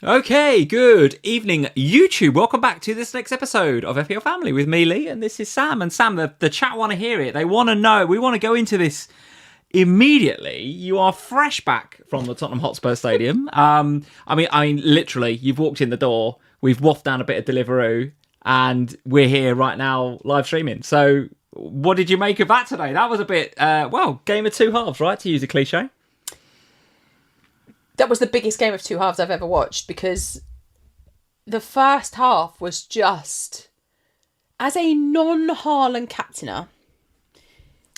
Okay, good evening, YouTube. Welcome back to this next episode of FPL Family with me, Lee, and this is Sam. And Sam, the chat want to hear it. They want to know. We want to go into this immediately. You are fresh back from the Tottenham Hotspur Stadium. I mean, literally, you've walked in the door. We've waffed down a bit of Deliveroo, and we're here right now live streaming. So, what did you make of that today? That was a bit, game of two halves, right? To use a cliche. That was the biggest game of two halves I've ever watched, because the first half was just, as a non-Haaland captainer,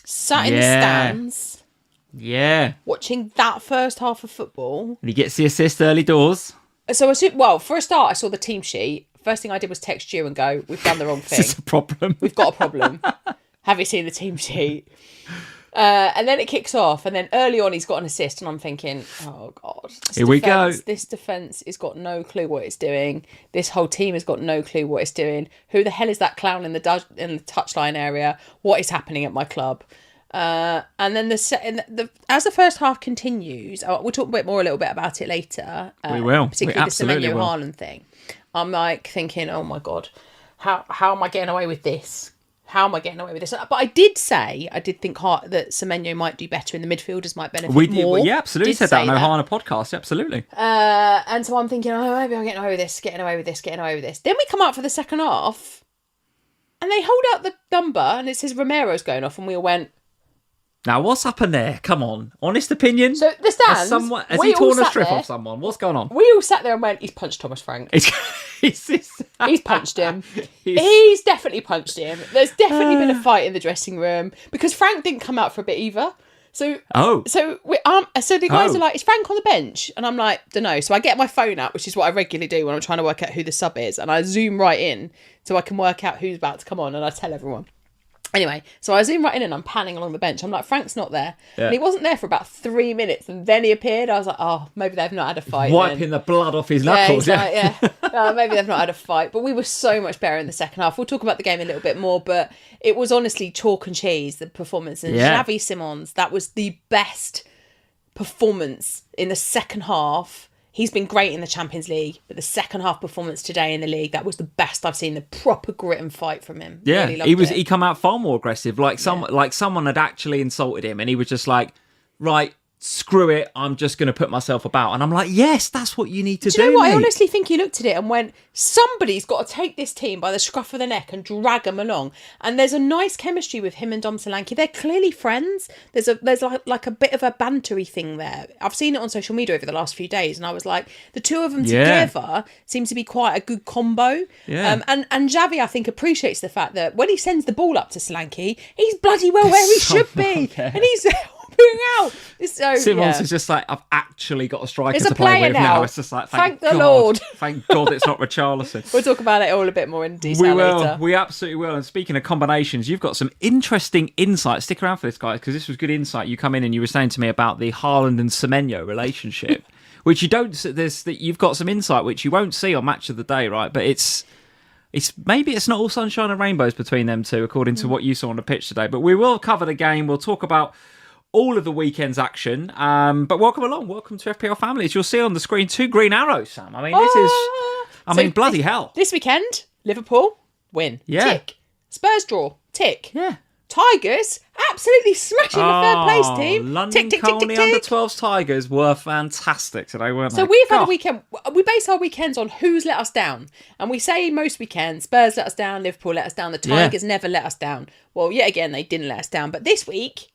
sat in the stands, watching that first half of football. And he gets the assist early doors. So, for a start, I saw the team sheet. First thing I did was text you and go, "We've done the wrong thing. This is a problem. We've got a problem. Have you seen the team sheet?" And then it kicks off, and then early on he's got an assist, and I'm thinking, oh God. Here we go. This defence has got no clue what it's doing. This whole team has got no clue what it's doing. Who the hell is that clown in the touchline area? What is happening at my club? And then as the first half continues, we'll talk a little bit about it later. We will. Particularly the Semenyo Haaland thing. I'm like thinking, oh my God, how am I getting away with this? How am I getting away with this? But I did think that Semenyo might do better in the midfielders, might benefit more. Yeah, absolutely. Said that on Ohana podcast. Absolutely. And so I'm thinking, maybe I'm getting away with this. Then we come out for the second half, and they hold out the number, and it says Romero's going off, and we all went, now, what's happened there? Come on. Honest opinion? So, the stands... Has he torn a strip off someone? What's going on? We all sat there and went, he's punched Thomas Frank. He's punched him. He's definitely punched him. There's definitely been a fight in the dressing room, because Frank didn't come out for a bit either. So the guys are like, is Frank on the bench? And I'm like, don't know. So I get my phone out, which is what I regularly do when I'm trying to work out who the sub is. And I zoom right in so I can work out who's about to come on, and I tell everyone. Anyway, so I zoom right in and I'm panning along the bench. I'm like, Frank's not there. Yeah. And he wasn't there for about 3 minutes, and then he appeared. I was like, oh, maybe they've not had a fight. Wiping the blood off his knuckles. Maybe they've not had a fight. But we were so much better in the second half. We'll talk about the game a little bit more, but it was honestly chalk and cheese, the performance. And Xavi Simons, that was the best performance in the second half. He's been great in the Champions League, but the second half performance today in the league, that was the best I've seen. The proper grit and fight from him. Yeah, really he come out far more aggressive. Like someone had actually insulted him, and he was just like, right, screw it, I'm just going to put myself about. And I'm like, yes, that's what you need to do. Do you know what? Mate. I honestly think he looked at it and went, somebody's got to take this team by the scruff of the neck and drag them along. And there's a nice chemistry with him and Dom Solanke. They're clearly friends. There's like a bit of a bantery thing there. I've seen it on social media over the last few days, and I was like, the two of them together seems to be quite a good combo. Yeah. And Xavi, I think, appreciates the fact that when he sends the ball up to Solanke, he's bloody well where he should be. And he's out. Simons is just like, I've actually got a striker to play with now. It's just like, thank the Lord. Thank God it's not Richarlison. We'll talk about it all a bit more in detail later. We absolutely will. And speaking of combinations, you've got some interesting insight. Stick around for this, guys, because this was good insight. You come in and you were saying to me about the Haaland and Semenyo relationship, which you don't. You've got some insight which you won't see on Match of the Day, right? But maybe it's not all sunshine and rainbows between them two, according to what you saw on the pitch today. But we will cover the game. We'll talk about all of the weekend's action. But welcome along. Welcome to FPL Family. As you'll see on the screen, 2 green arrows, Sam. I mean, bloody hell. This weekend, Liverpool, win. Yeah. Tick. Spurs draw. Tick. Yeah. Tigers, absolutely smashing the third place team. London Colney under-12s Tigers were fantastic today, weren't they? So we've had a weekend. We base our weekends on who's let us down. And we say most weekends, Spurs let us down, Liverpool let us down, the Tigers never let us down. Well, yet again, they didn't let us down. But this week,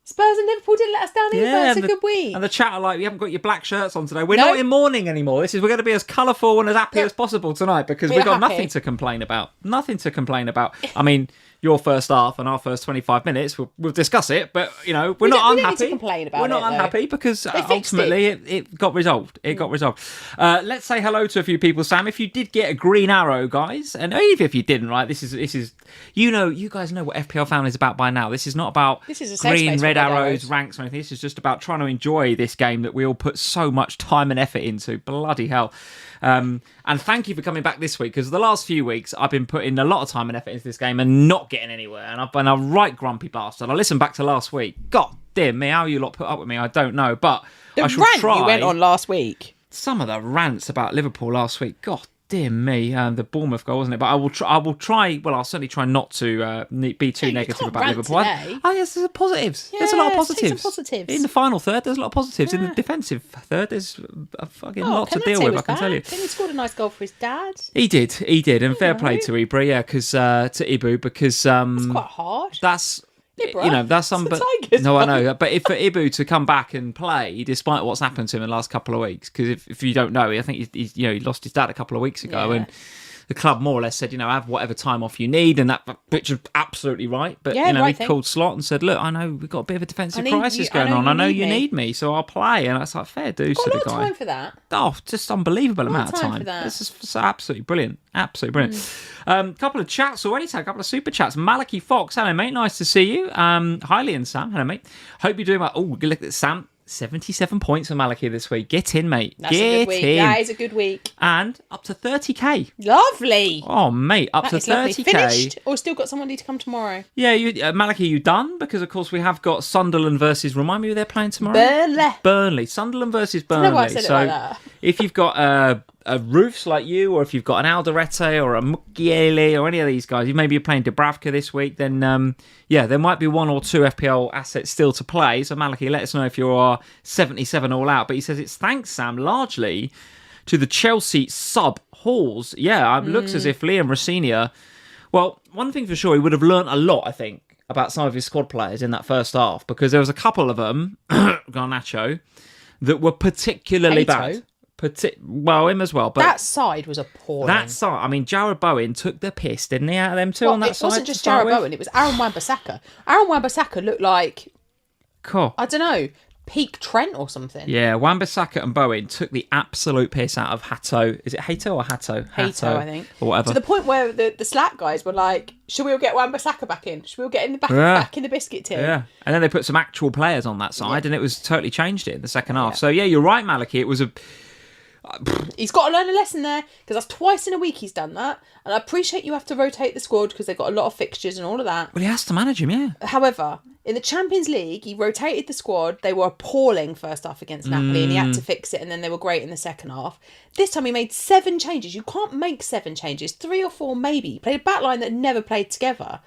Spurs and Liverpool didn't let us down either. It's a good week. And the chat are like, you haven't got your black shirts on today. We're not in mourning anymore. We're going to be as colourful and as happy as possible tonight, because we've got nothing to complain about. Nothing to complain about. I mean, your first half and our first 25 minutes, we'll discuss it, but we're not unhappy. We don't need to complain about We're not unhappy because ultimately it got resolved. It got resolved. Let's say hello to a few people, Sam. If you did get a green arrow, guys, and even if you didn't, right? This is you guys know what FPL Family is about by now. This is not about green, red arrows, ranks, or anything. This is just about trying to enjoy this game that we all put so much time and effort into. Bloody hell. And thank you for coming back this week, because the last few weeks I've been putting a lot of time and effort into this game and not getting anywhere. And I've been a right grumpy bastard. I listened back to last week. God dear me, how you lot put up with me, I don't know. But I shall try. You went on last week. some of the rants about Liverpool last week, God dear me, the Bournemouth goal, wasn't it? But I will try. Well, I'll certainly try not to be too negative about Liverpool. Today. Oh yes, there's positives. There's a lot of positives. Some positives. In the final third, there's a lot of positives. In the defensive third, there's a fucking lot to deal with. I can tell you. He scored a nice goal for his dad. He did, and fair play to Ibra, to Ibu, because it's quite hard. That's. Ibra. That's some. But no, I know. But for Ibu to come back and play, despite what's happened to him in the last couple of weeks, because if you don't know, I think he lost his dad a couple of weeks ago, and the club more or less said, have whatever time off you need, and that which is absolutely right. But he called Slot and said, look, I know we've got a bit of a defensive crisis going on. I know you need me, so I'll play. And that's like fair dues to the guy. Got a lot of time for that. Oh, just unbelievable amount of time. For that. This is absolutely brilliant. Absolutely brilliant. Couple of chats already. A couple of super chats. Malachi Fox, hello mate, nice to see you. Hi Lee and Sam, hello mate. Hope you're doing well. Oh, look at Sam. 77 points for Malachi this week. Get in, mate. That's a good week. That is a good week. And up to 30k. Lovely. Oh, mate, up to 30k. Finished, or still got somebody to come tomorrow? Yeah, Malachi, you done? Because, of course, we have got Sunderland versus... Remind me who they're playing tomorrow? Burnley. Sunderland versus Burnley. I know why I said it like that. If you've got a Roofs like you, or if you've got an Alderete or a Mukiele or any of these guys, maybe you're playing Dubravka this week, then there might be one or two FPL assets still to play. So Malachi, let us know if you're 77 all out. But he says it's thanks, Sam, largely to the Chelsea sub Halls. Yeah, it looks as if Liam Rosenior... Well, one thing for sure, he would have learnt a lot, I think, about some of his squad players in that first half, because there was a couple of them, Garnacho, that were particularly bad. Well, him as well. But that side was appalling. That side, I mean, Jared Bowen took the piss, didn't he, out of them two on that side? It wasn't just Jared Bowen, it was Aaron Wan-Bissaka. Aaron Wan-Bissaka looked like, I don't know, peak Trent or something. Yeah, Wan-Bissaka and Bowen took the absolute piss out of Hato. Is it Hato or Hato? Hato, I think. Or whatever. To the point where the Slack guys were like, should we all get Wan-Bissaka back in? Should we all get in the back in the biscuit tin? Yeah. And then they put some actual players on that side, and it was totally changed it in the second half. So, yeah, you're right, Malachi. It was a... He's got to learn a lesson there, because that's twice in a week he's done that, and I appreciate you have to rotate the squad because they've got a lot of fixtures and all of that. Well, he has to manage him, yeah. However, in the Champions League, he rotated the squad. They were appalling first half against Napoli, and he had to fix it, and then they were great in the second half. This time he made 7 changes. You can't make 7 changes, 3 or 4 maybe. He played a back line that never played together,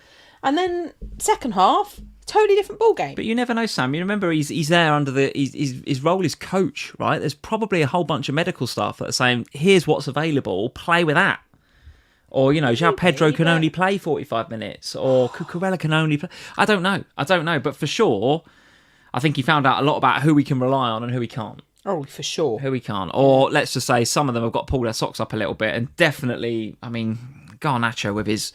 and then second half, totally different ball game. But you never know, Sam. You remember he's there under his role is coach, right? There's probably a whole bunch of medical staff that are saying, here's what's available, play with that. Or, Joao Pedro can only play 45 minutes, or Cucurella can only play... I don't know. But for sure, I think he found out a lot about who we can rely on and who we can't. Oh, for sure. Who we can't. Or let's just say some of them have got to pull their socks up a little bit, and definitely, I mean, Garnacho with his...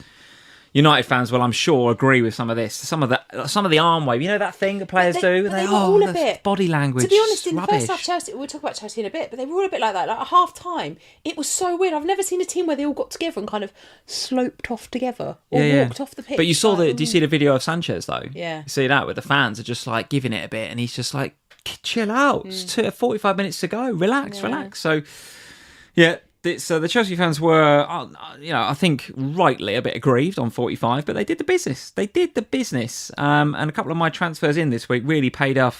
United fans will, I'm sure, agree with some of this. Some of the arm wave. You know that thing that players do? They were all a bit... Body language. To be honest, in rubbish. the first half, Chelsea, we'll talk about Chelsea in a bit, but they were all a bit like that. Like at half time, it was so weird. I've never seen a team where they all got together and kind of sloped off together or walked off the pitch. But you saw do you see the video of Sanchez, though? Yeah. You see that, where the fans are just like giving it a bit, and he's just like, chill out. It's 45 minutes to go. Relax. So, yeah. So the Chelsea fans were, I think rightly a bit aggrieved on 45, but they did the business. And a couple of my transfers in this week really paid out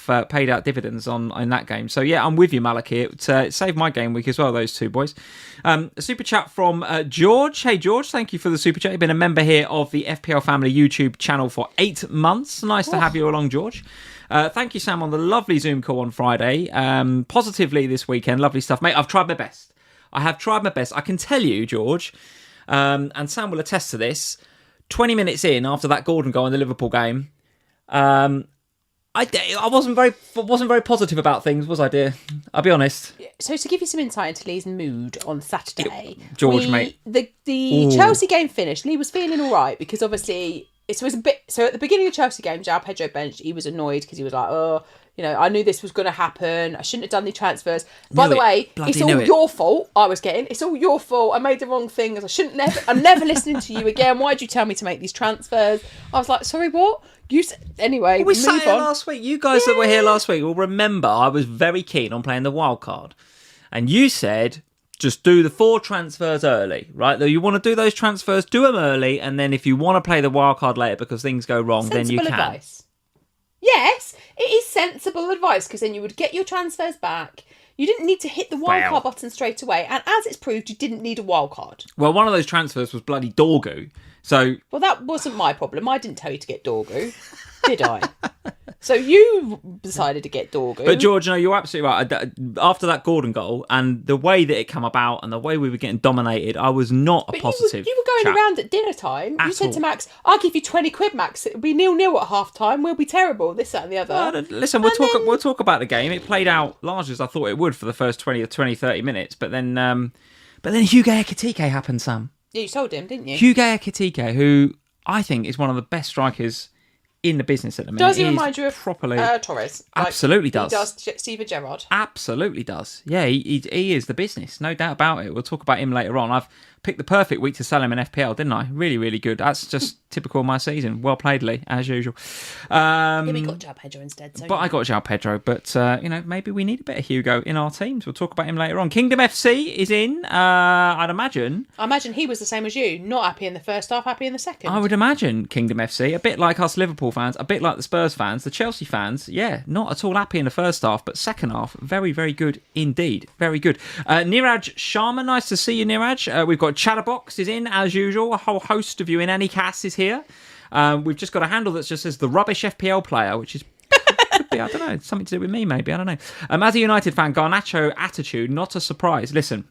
dividends in that game. So yeah, I'm with you, Malachi. It saved my game week as well, those two boys. A super chat from George. Hey George, thank you for the super chat. You've been a member here of the FPL Family YouTube channel for 8 months. Nice to have you along, George. Thank you, Sam, on the lovely Zoom call on Friday. Positively this weekend. Lovely stuff, mate. I've tried my best. I have tried my best. I can tell you, George, and Sam will attest to this, 20 minutes in after that Gordon goal in the Liverpool game, I wasn't very positive about things, was I, dear? I'll be honest. So to give you some insight into Lee's mood on Saturday, mate. The Chelsea game finished. Lee was feeling all right because obviously it was a bit. So at the beginning of the Chelsea game, Joao Pedro benched. He was annoyed because he was like, I knew this was going to happen. I shouldn't have done the transfers. By the way, it's all your fault. It's all your fault. I made the wrong things. I'm never listening to you again. Why'd you tell me to make these transfers? I was like, sorry, what? Anyway, we sat here last week. You guys that were here last week will remember I was very keen on playing the wild card. And you said, just do the 4 transfers early, right? Though you want to do those transfers, do them early. And then if you want to play the wild card later because things go wrong, then you can. Advice. Yes, it is sensible advice because then you would get your transfers back. You didn't need to hit the wildcard button straight away. And as it's proved, you didn't need a wildcard. Well, one of those transfers was bloody Dorgu. So... Well, that wasn't my problem. I didn't tell you to get Dorgu, did I? So you decided to get Dorgu. But George, no, you're absolutely right. After that Gordon goal and the way that it came about and the way we were getting dominated, I was not a positive. You were going around at dinner time. You said to Max, "I'll give you 20 quid, Max. It'll be 0-0 at half time. We'll be terrible. This, that, and the other." Well, listen, we'll talk about the game. It played out largely as I thought it would for the first 20, 30 minutes, but then Hugo Ekitike happened, Sam. Yeah, you sold him, didn't you? Hugo Ekitike, who I think is one of the best strikers in the business at the minute. Does he remind you of properly Torres? Absolutely does. He does Steven Gerrard. Absolutely does. Yeah, he is the business, no doubt about it. We'll talk about him later on. I've picked the perfect week to sell him in FPL, didn't I? Really, really good. That's just typical of my season. Well played, Lee, as usual. Yeah, we got Joao Pedro instead. So I got Joao Pedro, but maybe we need a bit of Hugo in our teams. We'll talk about him later on. Kingdom FC is in. I'd imagine. I imagine he was the same as you. Not happy in the first half, happy in the second. I would imagine Kingdom FC, a bit like us Liverpool fans, a bit like the Spurs fans, the Chelsea fans. Yeah, not at all happy in the first half, but second half, very, very good indeed. Very good. Niraj Sharma, nice to see you, Niraj. We've got Chatterbox is in as usual. A whole host of you in any cast is here. We've just got a handle that just says the rubbish FPL player, which is could be, I don't know, something to do with me maybe, I don't know. As a United fan, Garnacho attitude, not a surprise. Listen,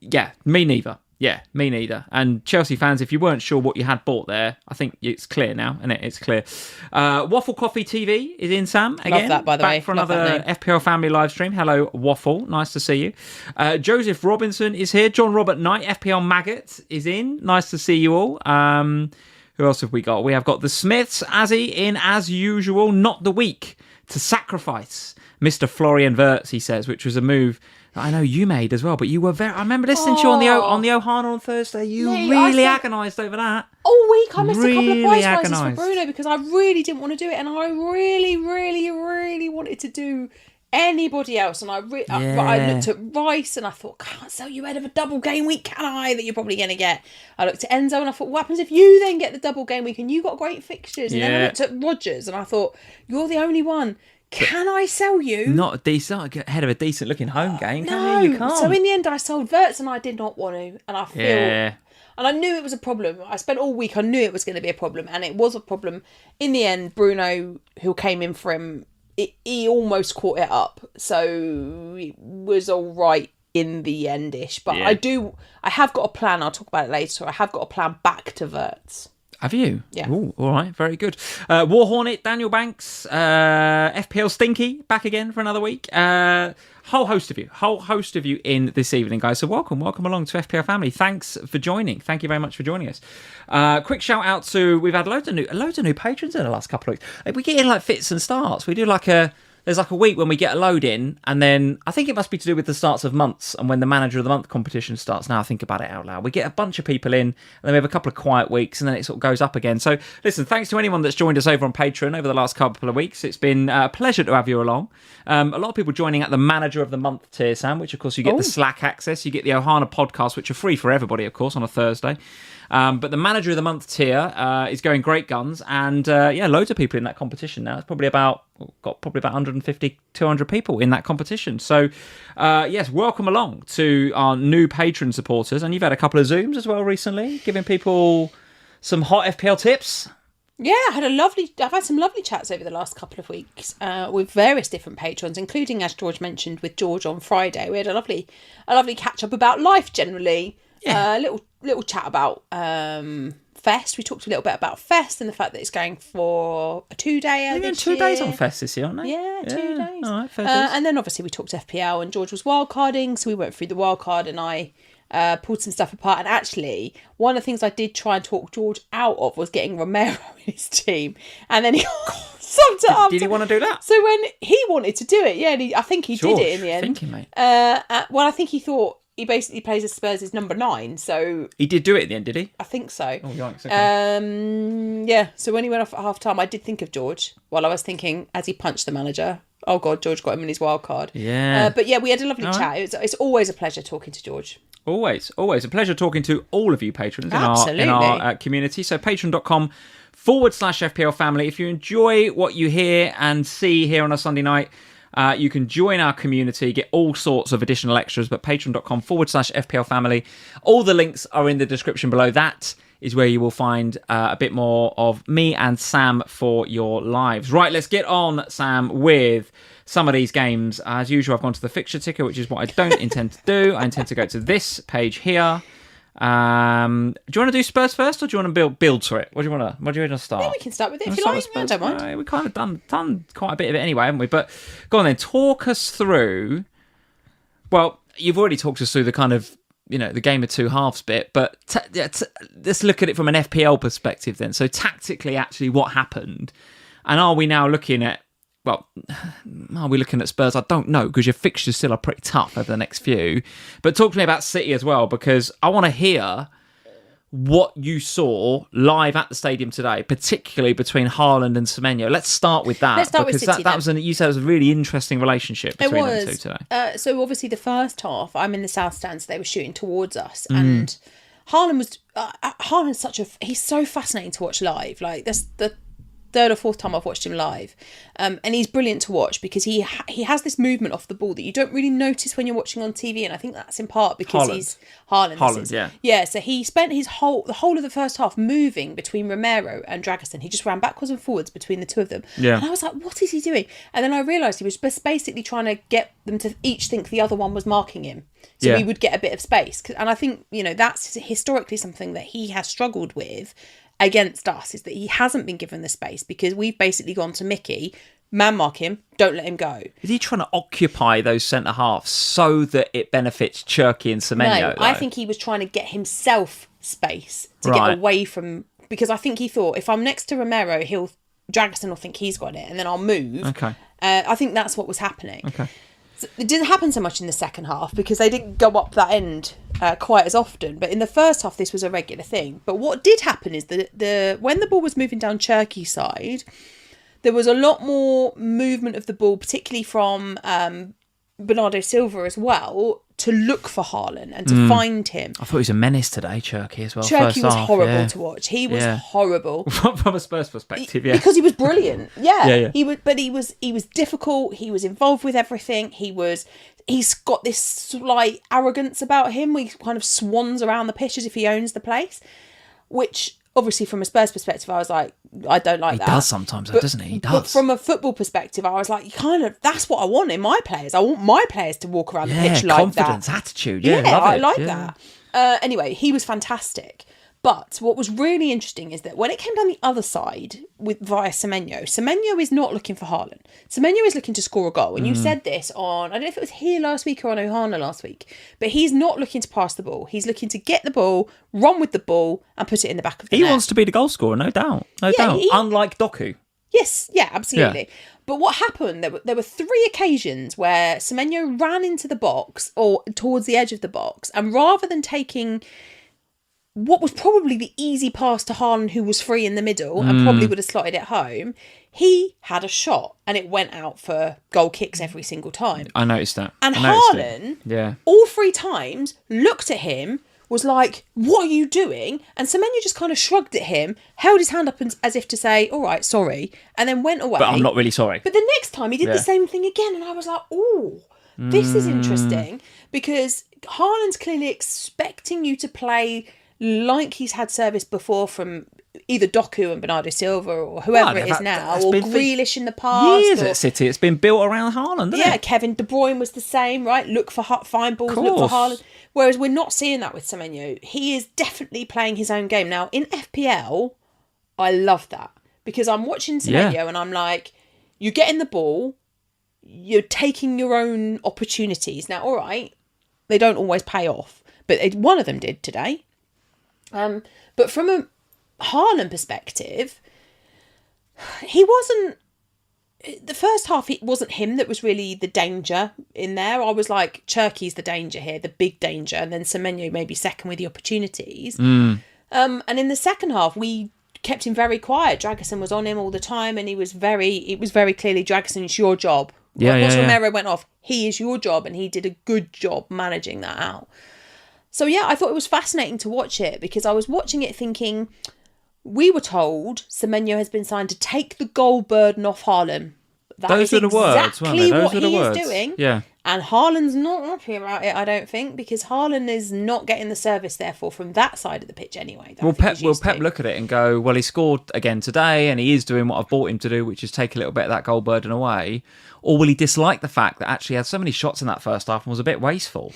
yeah, me neither. Yeah, me neither. And Chelsea fans, if you weren't sure what you had bought there, I think it's clear now, isn't it? It's clear. Waffle Coffee TV is in, Sam. Again, love that, by the way. Back for another FPL family live stream. Hello, Waffle. Nice to see you. Joseph Robinson is here. John Robert Knight, FPL Maggot, is in. Nice to see you all. Who else have we got? We have got the Smiths, Azzy, in as usual. Not the week to sacrifice Mr. Florian Wirtz, he says, which was a move I know you made as well, but you were very... I remember listening to you on the Ohana on Thursday. You really agonised over that. All week I missed a couple of prize rises for Bruno because I really didn't want to do it, and I really, really, really wanted to do anybody else. And I looked at Rice and I thought, can't sell you ahead of a double game week, can I? That you're probably going to get. I looked at Enzo and I thought, what happens if you then get the double game week and you got great fixtures? And then I looked at Rodgers and I thought, you're the only one. Can I sell you? Not a decent, ahead of a decent looking home game. No, you can't. So in the end, I sold Wirtz and I did not want to. And I feel, and I knew it was a problem. I spent all week, I knew it was going to be a problem, and it was a problem. In the end, Bruno, who came in for him, he almost caught it up. So it was all right in the end-ish. But I have got a plan. I'll talk about it later. I have got a plan back to Wirtz. Have you? Yeah. Ooh, all right, very good. War Hornet, Daniel Banks, FPL Stinky, back again for another week. Whole host of you in this evening, guys. So welcome along to FPL family. Thanks for joining. Thank you very much for joining us. Quick shout out to, we've had loads of new patrons in the last couple of weeks. We get in like fits and starts. We do there's like a week when we get a load in, and then I think it must be to do with the starts of months and when the manager of the month competition starts. Now I think about it out loud. We get a bunch of people in, and then we have a couple of quiet weeks, and then it sort of goes up again. So listen, thanks to anyone that's joined us over on Patreon over the last couple of weeks. It's been a pleasure to have you along. A lot of people joining at the manager of the month tier, Sam, which of course you get the Slack access, you get the Ohana podcast, which are free for everybody, of course, on a Thursday. But the manager of the month tier is going great guns, and loads of people in that competition now. It's probably about 150, 200 people in that competition. So yes, welcome along to our new patron supporters, and you've had a couple of Zooms as well recently, giving people some hot FPL tips. Yeah, I've had some lovely chats over the last couple of weeks with various different patrons, including, as George mentioned, with George on Friday. We had a lovely catch up about life generally. Yeah. Little chat about Fest. We talked a little bit about Fest and the fact that it's going for a 2-day. They're doing 2 days on Fest this year, aren't they? Yeah, 2 days. All right, fair and then obviously we talked FPL, and George was wildcarding, so we went through the wildcard, and I pulled some stuff apart. And actually, one of the things I did try and talk George out of was getting Romero in his team, and then he summed it up. Did he want to do that? So when he wanted to do it, I think he did it in the end. Thinking, mate. Well, I think he thought. He basically plays as Spurs' number 9, so... He did do it at the end, did he? I think so. Oh, yikes, okay. Yeah, so when he went off at half-time, I did think of George, while I was thinking, as he punched the manager, oh, God, George got him in his wild card. Yeah. But yeah, we had a lovely chat. Right. It's always a pleasure talking to George. Always a pleasure talking to all of you patrons in our community. So patreon.com/FPL family. If you enjoy what you hear and see here on a Sunday night, You can join our community, get all sorts of additional extras, but patreon.com/FPL family. All the links are in the description below. That is where you will find a bit more of me and Sam for your lives. Right, let's get on, Sam, with some of these games. As usual, I've gone to the fixture ticker, which is what I don't intend to do. I intend to go to this page here. Do you want to do Spurs first, or do you want to build to it? What do you want to start? Yeah, we can start with it if you like. I don't mind. We've kind of done quite a bit of it anyway, haven't we? But go on then, talk us through. Well, you've already talked us through the kind of, the game of two halves bit, but let's look at it from an FPL perspective then. So tactically, actually, what happened? And are we now looking at, are we looking at Spurs? I don't know, because your fixtures still are pretty tough over the next few. But talk to me about City as well, because I want to hear what you saw live at the stadium today, particularly between Haaland and Semenyo. Let's start with that. Let's start with City. You said it was a really interesting relationship between them two today. So obviously the first half, I'm in the south stand, so they were shooting towards us, and Haaland's he's so fascinating to watch live. Like, that's the third or fourth time I've watched him live, and he's brilliant to watch because he has this movement off the ball that you don't really notice when you're watching on TV, and I think that's in part because he's Haaland. Yeah. So he spent the whole of the first half moving between Romero and Dragusin. He just ran backwards and forwards between the two of them. Yeah. And I was like, what is he doing? And then I realised he was just basically trying to get them to each think the other one was marking him, so he would get a bit of space. And I think that's historically something that he has struggled with against us, is that he hasn't been given the space, because we've basically gone to Mickey, man mark him, don't let him go. Is he trying to occupy those centre halves so that it benefits Cherki and Semenyo? No, I think he was trying to get himself space to get away from, because I think he thought, if I'm next to Romero, Dragusin will think he's got it, and then I'll move. Okay. I think that's what was happening. Okay. So it didn't happen so much in the second half because they didn't go up that end quite as often. But in the first half, this was a regular thing. But what did happen is that when the ball was moving down Cherki's side, there was a lot more movement of the ball, particularly from Bernardo Silva as well, to look for Haaland and to find him. I thought he was a menace today, Cherki, as well. Cherki was horrible to watch. He was horrible from a Spurs perspective, because he was brilliant. He was difficult. He was involved with everything. He's got this slight arrogance about him. He kind of swans around the pitch as if he owns the place, which obviously from a Spurs perspective, I was like, I don't like that. He does sometimes, doesn't he? He does. But from a football perspective, I was like, that's what I want in my players. I want my players to walk around the pitch like confidence, that. Attitude. I like that. Anyway, he was fantastic. But what was really interesting is that when it came down the other side via Semenyo is not looking for Haaland. Semenyo is looking to score a goal. And you said this on, I don't know if it was here last week or on Ohana last week, but he's not looking to pass the ball. He's looking to get the ball, run with the ball, and put it in the back of the net. He wants to be the goal scorer, no doubt. No doubt. Unlike Doku. Yes, absolutely. Yeah. But what happened, there were 3 occasions where Semenyo ran into the box or towards the edge of the box, and rather than taking what was probably the easy pass to Haaland, who was free in the middle and probably would have slotted it home, he had a shot and it went out for goal kicks every single time. I noticed that. And Haaland, all 3 times, looked at him, was like, what are you doing? And Semenyo just kind of shrugged at him, held his hand up as if to say, all right, sorry, and then went away. But I'm not really sorry. But the next time he did the same thing again, and I was like, oh, this is interesting, because Haaland's clearly expecting you to play like he's had service before from either Doku and Bernardo Silva or whoever it is now, or Grealish in the past. Years at City, it's been built around Haaland, hasn't it? Kevin De Bruyne was the same, right? Look for fine balls, look for Haaland. Whereas we're not seeing that with Semenyo. He is definitely playing his own game. Now, in FPL, I love that, because I'm watching Semenyo and I'm like, you're getting the ball, you're taking your own opportunities. Now, all right, they don't always pay off, but one of them did today. But from a Haaland perspective, he wasn't. The first half, it wasn't him that was really the danger in there. I was like, Cherki's the danger here, the big danger, and then Semenyo maybe second with the opportunities. And in the second half, we kept him very quiet. Dragusin was on him all the time, and it was very clearly, Dragusin, it's your job. Once Romero went off, he is your job, and he did a good job managing that out. So I thought it was fascinating to watch it, because I was watching it thinking, we were told Semenyo has been signed to take the goal burden off Haaland. Those were the words, weren't they? Those were the words. Is doing. Yeah. And Haaland's not happy about it, I don't think, because Haaland is not getting the service, therefore, from that side of the pitch anyway. Will Pep look at it and go, well, he scored again today and he is doing what I've bought him to do, which is take a little bit of that goal burden away? Or will he dislike the fact that actually he had so many shots in that first half and was a bit wasteful?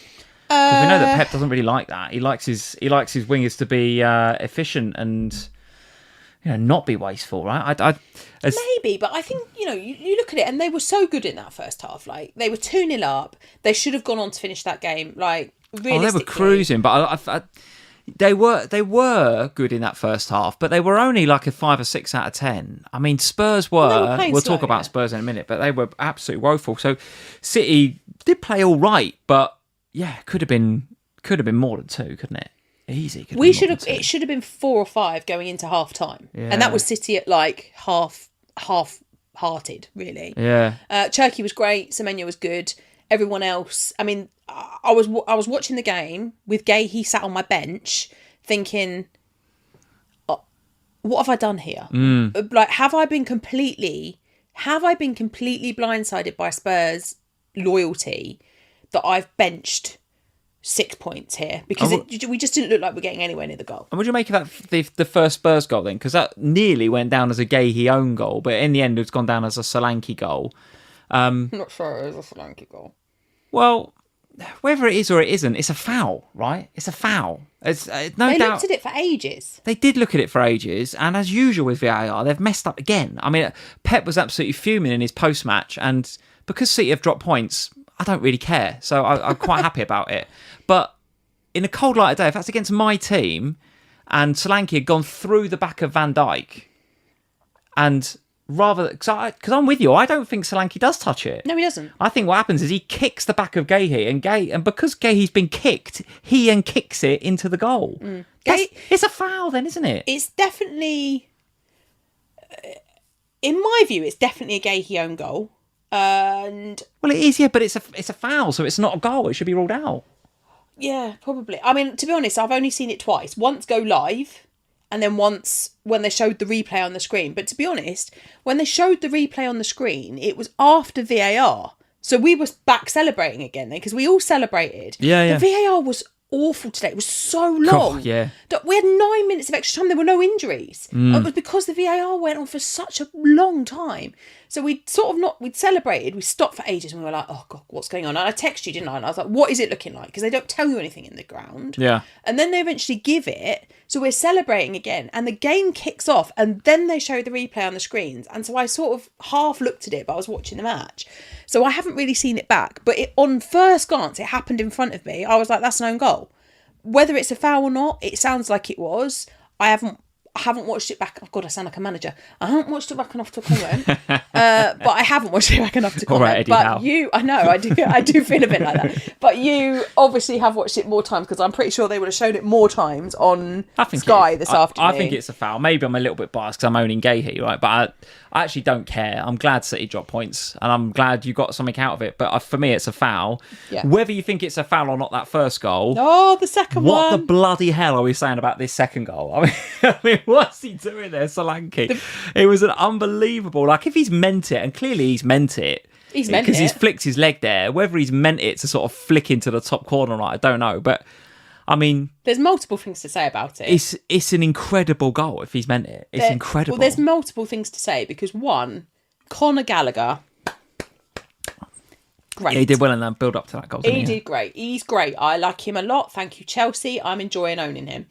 Because we know that Pep doesn't really like that. He likes his wingers to be efficient and not be wasteful, right? Maybe, but I think, you look at it and they were so good in that first half. Like, they were 2-0 up. They should have gone on to finish that game. Like, realistically. They were cruising, but they were good in that first half, but they were only like a 5 or 6 out of 10. I mean, Spurs we'll talk about Spurs in a minute, but they were absolutely woeful. So City did play all right, but yeah, could have been more than 2, couldn't it? Easy. It should have been 4 or 5 going into half time. Yeah. And that was City at like half-hearted, really. Yeah. Cherki was great. Semenyo was good. Everyone else, I mean, I was watching the game with Gay. He sat on my bench thinking, what have I done here? Like, have I been completely blindsided by Spurs loyalty that I've benched 6 points here, because we just didn't look like we're getting anywhere near the goal. And what do you make of that, the first Spurs goal then? Because that nearly went down as a Gahey own goal, but in the end it's gone down as a Solanke goal. I'm not sure it was a Solanke goal. Well, whether it is or it isn't, it's a foul, right? It's a foul. It's no doubt. They looked at it for ages. They did look at it for ages, and as usual with VAR, they've messed up again. I mean, Pep was absolutely fuming in his post-match, and because City have dropped points, I don't really care. So I'm quite happy about it. But in a cold light of day, if that's against my team and Solanke had gone through the back of Van Dijk, and because I'm with you, I don't think Solanke does touch it. No, he doesn't. I think what happens is he kicks the back of Gahey, and because Gahey's been kicked, he then kicks it into the goal. It's a foul then, isn't it? It's definitely, in my view, it's definitely a Gahey own goal. And well, it is, yeah, but it's a foul, so it's not a goal. It should be ruled out. Yeah, probably. I mean, to be honest, I've only seen it twice. Once go live, and then once when they showed the replay on the screen. But to be honest, when they showed the replay on the screen, it was after VAR. So we were back celebrating again then, because we all celebrated. Yeah. The VAR was awful today. It was so long. Yeah. We had 9 minutes of extra time. There were no injuries. It was because the VAR went on for such a long time. So we'd celebrated. We stopped for ages and we were like, oh God, what's going on? And I texted you, didn't I? And I was like, what is it looking like? Because they don't tell you anything in the ground. Yeah. And then they eventually give it. So we're celebrating again. And the game kicks off. And then they show the replay on the screens. And so I sort of half looked at it, but I was watching the match. So I haven't really seen it back. But on first glance, it happened in front of me. I was like, that's an own goal. Whether it's a foul or not, it sounds like it was. I haven't watched it back. Oh God, I sound like a manager. I haven't watched it back enough to comment. But I haven't watched it back enough to comment. All right, Eddie but Howe. I know, I do feel a bit like that. But you obviously have watched it more times, because I'm pretty sure they would have shown it more times on Sky this afternoon. I think it's a foul. Maybe I'm a little bit biased because I'm owning Gahey, right? But I actually don't care. I'm glad City dropped points, and I'm glad you got something out of it. But for me, it's a foul. Yeah. Whether you think it's a foul or not, that first goal. Oh, the second one. What the bloody hell are we saying about this second goal? I mean, what's he doing there, Solanke? It was an unbelievable. Like, if he's meant it, and clearly he's meant it. He's meant it. Because he's flicked his leg there. Whether he's meant it to sort of flick into the top corner or not, I don't know. But, I mean... There's multiple things to say about it. It's an incredible goal if he's meant it. It's incredible. Well, there's multiple things to say, because one, Conor Gallagher... Great. Yeah, he did well in that build up to that goal. He did great. He's great. I like him a lot. Thank you, Chelsea. I'm enjoying owning him.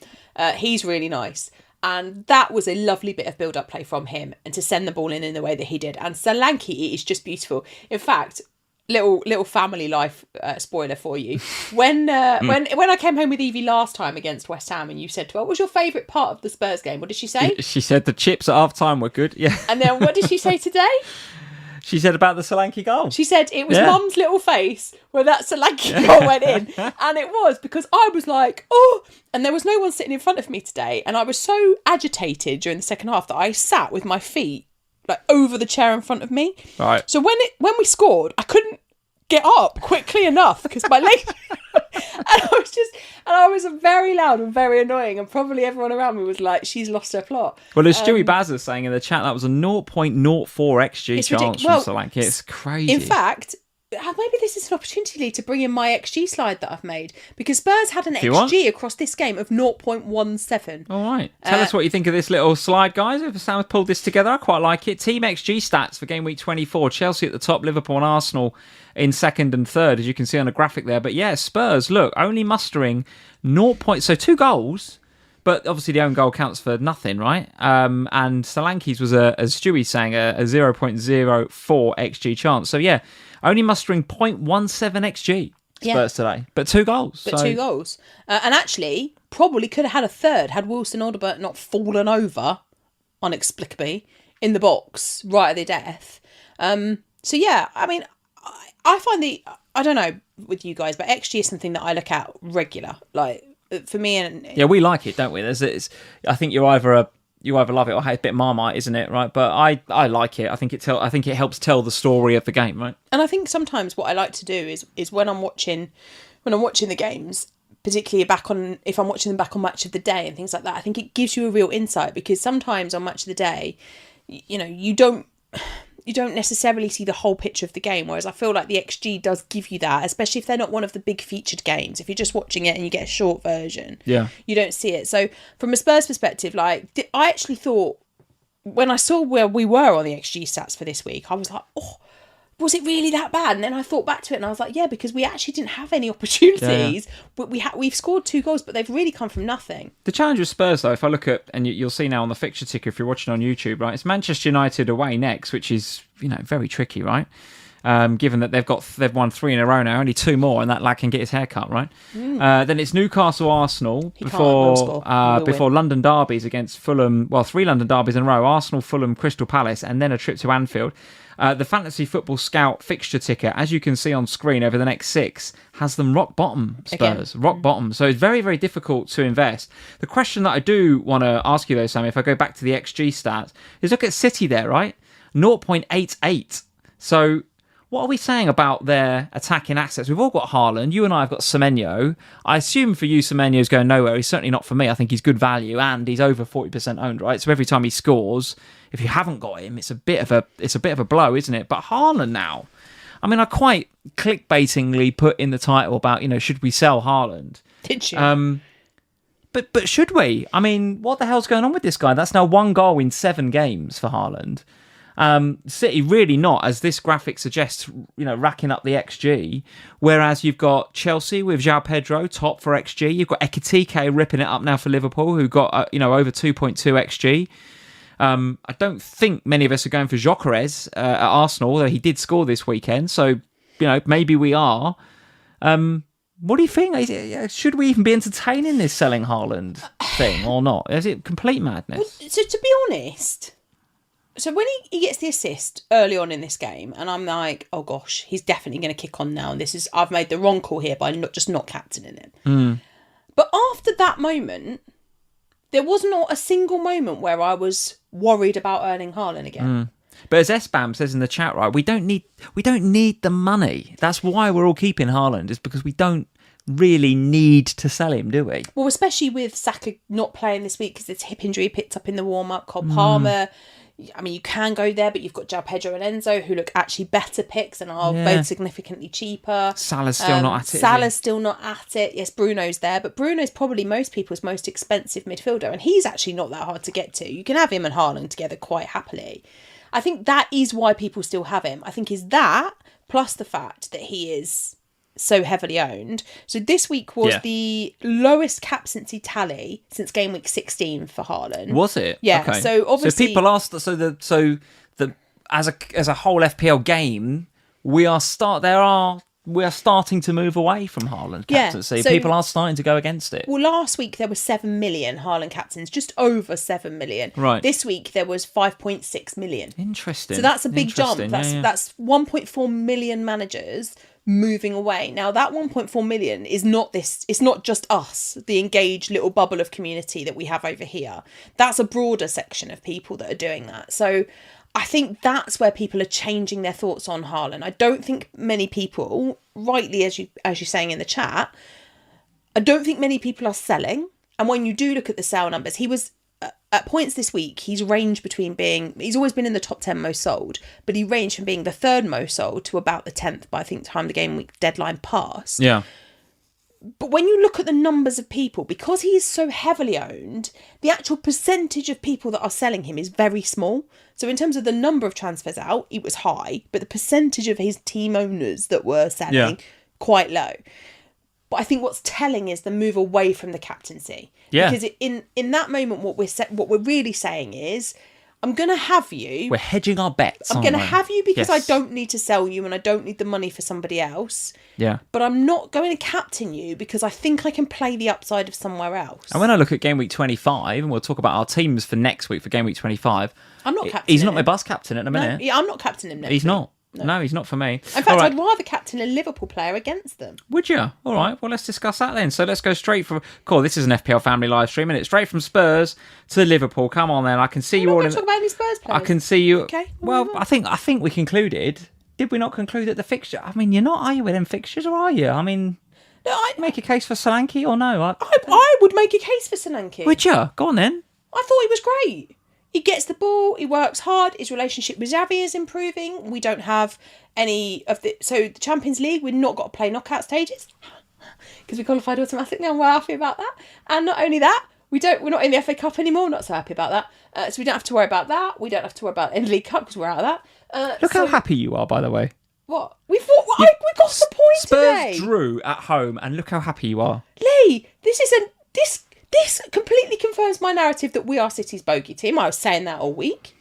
He's really nice. And that was a lovely bit of build-up play from him, and to send the ball in the way that he did. And Solanke is just beautiful. In fact, little family life spoiler for you. When I came home with Evie last time against West Ham, and you said to her, what was your favourite part of the Spurs game? What did she say? She said the chips at half-time were good. Yeah. And then what did she say today? She said about the Solanke goal. She said it was Mum's little face where that Solanke goal went in. And it was, because I was like, oh, and there was no one sitting in front of me today. And I was so agitated during the second half that I sat with my feet like over the chair in front of me. Right. So when we scored, I couldn't get up quickly enough because my leg. And I was very loud and very annoying, and probably everyone around me was like, "She's lost her plot." Well, as Stewie Bazza saying in the chat, that was a 0.04 XG chance from Solanke. It's crazy. In fact, maybe this is an opportunity to bring in my XG slide that I've made, because Spurs had an XG across this game of 0.17. All right. Tell us what you think of this little slide, guys. If Sam has pulled this together, I quite like it. Team XG stats for game week 24. Chelsea at the top, Liverpool and Arsenal in second and third, as you can see on the graphic there. But yeah, Spurs, look, only mustering 0. So 2 goals. But obviously the own goal counts for nothing, right? And Solanke's was, as Stewie's saying, a 0.04 XG chance. So yeah, only mustering 0.17 XG Spurs today. But 2 goals. But 2 goals. And actually, probably could have had a third had Wilson Odobert not fallen over, inexplicably, in the box right at the death. So yeah, I mean, I find I don't know with you guys, but XG is something that I look at regular. Like, for me, and yeah, we like it, don't we? I think you either love it or hate it. It's a bit Marmite, isn't it? Right? But I like it. I think it helps tell the story of the game, right? And I think sometimes what I like to do is when I'm watching the games, particularly if I'm watching them back on Match of the Day and things like that, I think it gives you a real insight, because sometimes on Match of the Day, you know, you don't necessarily see the whole picture of the game, whereas I feel like the XG does give you that, especially if they're not one of the big featured games. If you're just watching it and you get a short version, you don't see it. So from a Spurs perspective, like, I actually thought, when I saw where we were on the XG stats for this week, I was like, oh, was it really that bad? And then I thought back to it and I was like, yeah, because we actually didn't have any opportunities, but we've scored 2 goals, but they've really come from nothing. The challenge with Spurs, though, if I look at, and you'll see now on the fixture ticker if you're watching on YouTube, right, it's Manchester United away next, which is, you know, very tricky, right? Given that they've won 3 in a row now, only 2 more, and that lad can get his hair cut, right? Then it's Newcastle, Arsenal before London derbies against Fulham. Well, 3 London derbies in a row: Arsenal, Fulham, Crystal Palace, and then a trip to Anfield. The Fantasy Football Scout fixture ticker, as you can see on screen over the next 6, has them rock bottom, Spurs. Again. Rock bottom. So it's very, very difficult to invest. The question that I do want to ask you, though, Sam, if I go back to the XG stats, is look at City there, right? 0.88. So what are we saying about their attacking assets? We've all got Haaland. You and I have got Semenyo. I assume for you, Semenyo's going nowhere. He's certainly not for me. I think he's good value, and he's over 40% owned, right? So every time he scores, if you haven't got him, it's a bit of a blow, isn't it? But Haaland now, I mean, I quite clickbaitingly put in the title about, you know, should we sell Haaland? Did you? But should we? I mean, what the hell's going on with this guy? That's now 1 goal in 7 games for Haaland. City really not, as this graphic suggests, you know, racking up the XG, whereas you've got Chelsea with Joao Pedro top for XG. You've got Ekitike ripping it up now for Liverpool, who got over 2.2 XG. I don't think many of us are going for Gyökeres at Arsenal, although he did score this weekend, so, you know, maybe we are. What do you think? Should we even be entertaining this selling Haaland thing or not? Is it complete madness? Well, so to be honest, so when he gets the assist early on in this game, and I'm like, oh gosh, he's definitely going to kick on now, and I've made the wrong call here by not captaining him. But after that moment, there was not a single moment where I was worried about Erling Haaland again. But as Esbam says in the chat, right, we don't need the money. That's why we're all keeping Haaland, is because we don't really need to sell him, do we? Well, especially with Saka not playing this week because it's hip injury picked up in the warm-up. Cole Palmer, I mean, you can go there, but you've got Joao Pedro and Enzo, who look actually better picks and are both significantly cheaper. Salah's still not at it. Salah's still not at it. Yes, Bruno's there, but Bruno's probably most people's most expensive midfielder, and he's actually not that hard to get to. You can have him and Haaland together quite happily. I think that is why people still have him. I think is that, plus the fact that he is so heavily owned. So this week was the lowest captaincy tally since game week 16 for Haaland. Was it? Yeah. Okay. So obviously, so people asked. As a whole FPL game, we are starting to move away from Haaland captaincy. Yeah, so people are starting to go against it. Well, last week there were 7 million Haaland captains, just over 7 million. Right. This week there was 5.6 million. Interesting. So that's a big jump. That's 1.4 million managers moving away. Now that 1.4 million is not this. It's not just us, the engaged little bubble of community that we have over here. That's a broader section of people that are doing that. So I think that's where people are changing their thoughts on Haaland. I don't think many people, rightly as you're saying in the chat, I don't think many people are selling. And when you do look at the sale numbers, he was at points this week, he's ranged between he's always been in the top 10 most sold, but he ranged from being the 3rd most sold to about the 10th by, I think, time the game week deadline passed. Yeah. But when you look at the numbers of people, because he is so heavily owned, the actual percentage of people that are selling him is very small. So in terms of the number of transfers out, it was high, but the percentage of his team owners that were selling, quite low. But I think what's telling is the move away from the captaincy. Yeah. Because in that moment, what we're really saying is, I'm going to have you. We're hedging our bets. I'm going to have you because I don't need to sell you and I don't need the money for somebody else. Yeah. But I'm not going to captain you because I think I can play the upside of somewhere else. And when I look at game week 25, and we'll talk about our teams for next week for game week 25. I'm not captaining He's not my bus captain at the minute. No, I'm not captaining him next He's week. not. No, he's not for me. In fact, I'd rather captain a Liverpool player against them. Would you? All right. Well, let's discuss that then. So let's go straight from... Cool, this is an FPL family live stream, and it's straight from Spurs to Liverpool. Come on, then. I can see you all... We're not going to talk about any Spurs players. I can see you... Okay. Well, I think we concluded... Did we not conclude that the fixture... I mean, you're not, are you, with them fixtures, or are you? I mean... No, I'd make a case for Solanke, or no? I would make a case for Solanke. Would you? Go on, then. I thought he was great. He gets the ball, he works hard, his relationship with Xavi is improving. We don't have any of the... So the Champions League, we've not got to play knockout stages because we qualified automatically and we're happy about that. And not only that, we're not in the FA Cup anymore, not so happy about that. So we don't have to worry about that. We don't have to worry about any League Cup because we're out of that. Look how happy you are, by the way. What? We got the point today. Spurs drew at home and look how happy you are. Lee, this completely confirms my narrative that we are City's bogey team. I was saying that all week.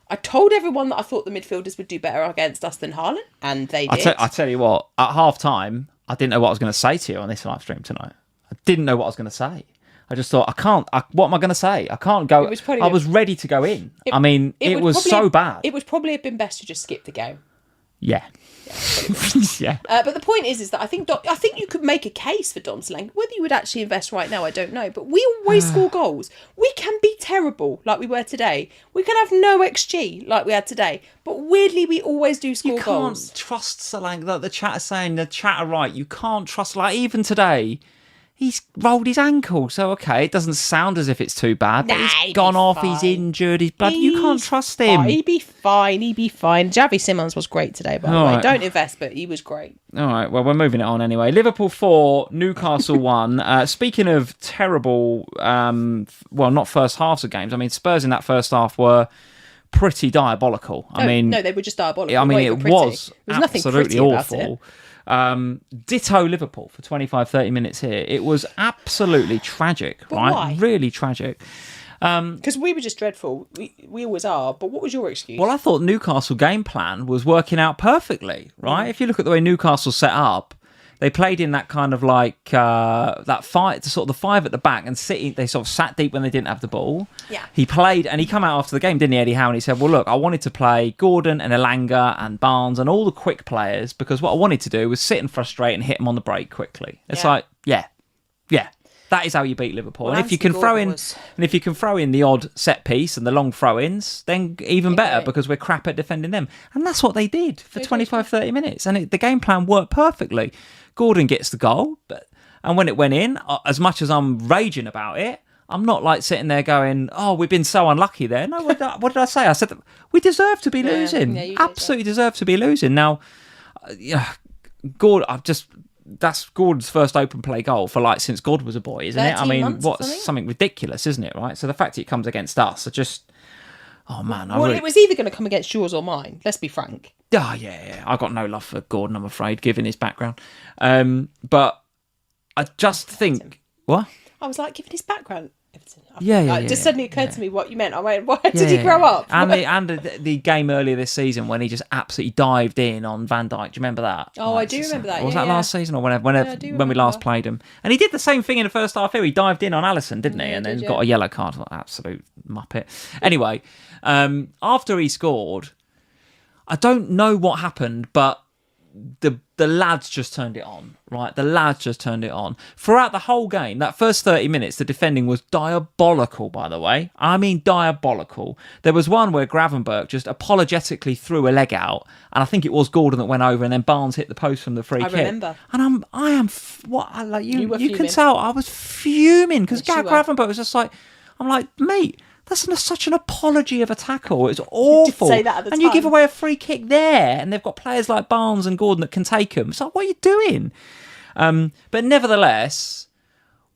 I told everyone that I thought the midfielders would do better against us than Haaland, and they did. I tell you what, at half-time, I didn't know what I was going to say to you on this live stream tonight. I didn't know what I was going to say. I just thought, what am I going to say? I can't go... I was ready to go in. It was so bad. It would probably have been best to just skip the game. Yeah. Yeah. But the point is that I think you could make a case for Dom Solanke. Whether you would actually invest right now, I don't know. But we always score goals. We can be terrible like we were today. We can have no XG like we had today. But weirdly, we always do score goals. You can't trust Solanke. Like the chat is saying, the chat are right. You can't trust, like even today, he's rolled his ankle. So, okay, it doesn't sound as if it's too bad. But he's gone off, he's injured, he's blood. You can't trust him. He'd be fine. Javi Simmons was great today, by the way. Don't invest, but he was great. All right, well, we're moving it on anyway. Liverpool 4, Newcastle 1. Speaking of terrible, not first halves of games. I mean, Spurs in that first half were pretty diabolical. No, they were just diabolical. I mean, it was absolutely awful. Ditto Liverpool for 25-30 minutes here. It was absolutely tragic, right? Why? Really tragic. Because we were just dreadful. We always are. But what was your excuse? Well, I thought Newcastle game plan was working out perfectly, right? If you look at the way Newcastle set up, they played in that kind of like that fight, sort of the five at the back, and City, they sort of sat deep when they didn't have the ball. Yeah. He played, and he came out after the game, didn't he, Eddie Howe? And he said, well, look, I wanted to play Gordon and Elanga and Barnes and all the quick players because what I wanted to do was sit and frustrate and hit them on the break quickly. It's like, yeah. That is how you beat Liverpool. Well, and if you can throw in the odd set piece and the long throw-ins, then even better because we're crap at defending them. And that's what they did for 25-30 minutes. And the game plan worked perfectly. Gordon gets the goal, and when it went in, as much as I'm raging about it, I'm not like sitting there going, "Oh, we've been so unlucky there." No, what did I say? I said that we deserve to be losing. Yeah, absolutely deserve to be losing. Now, Gordon, that's Gordon's first open play goal for since God was a boy, isn't it? I mean, something ridiculous, isn't it? Right. So the fact that it comes against us, it was either going to come against yours or mine. Let's be frank. Oh, yeah. I got no love for Gordon, I'm afraid, given his background. But I just think... What? I was like, given his background... It just suddenly occurred to me what you meant. I went, why did he grow up? And the game earlier this season when he just absolutely dived in on Van Dijk. Do you remember that? Oh, I do remember that. Was that last season or when we last played him? And he did the same thing in the first half here. He dived in on Alisson, didn't he? And then got a yellow card. Absolute muppet. Anyway, after he scored, I don't know what happened, but the the lads just turned it on, right? The lads just turned it on. Throughout the whole game, that first 30 minutes, the defending was diabolical, by the way. I mean, diabolical. There was one where Gravenberch just apologetically threw a leg out, and I think it was Gordon that went over, and then Barnes hit the post from the free kick. I remember. And you can tell I was fuming, because Gravenberch was just like, I'm like, mate, that's such an apology of a tackle. It's awful. You did say that at the time. You give away a free kick there, and they've got players like Barnes and Gordon that can take them. It's like, what are you doing? But nevertheless,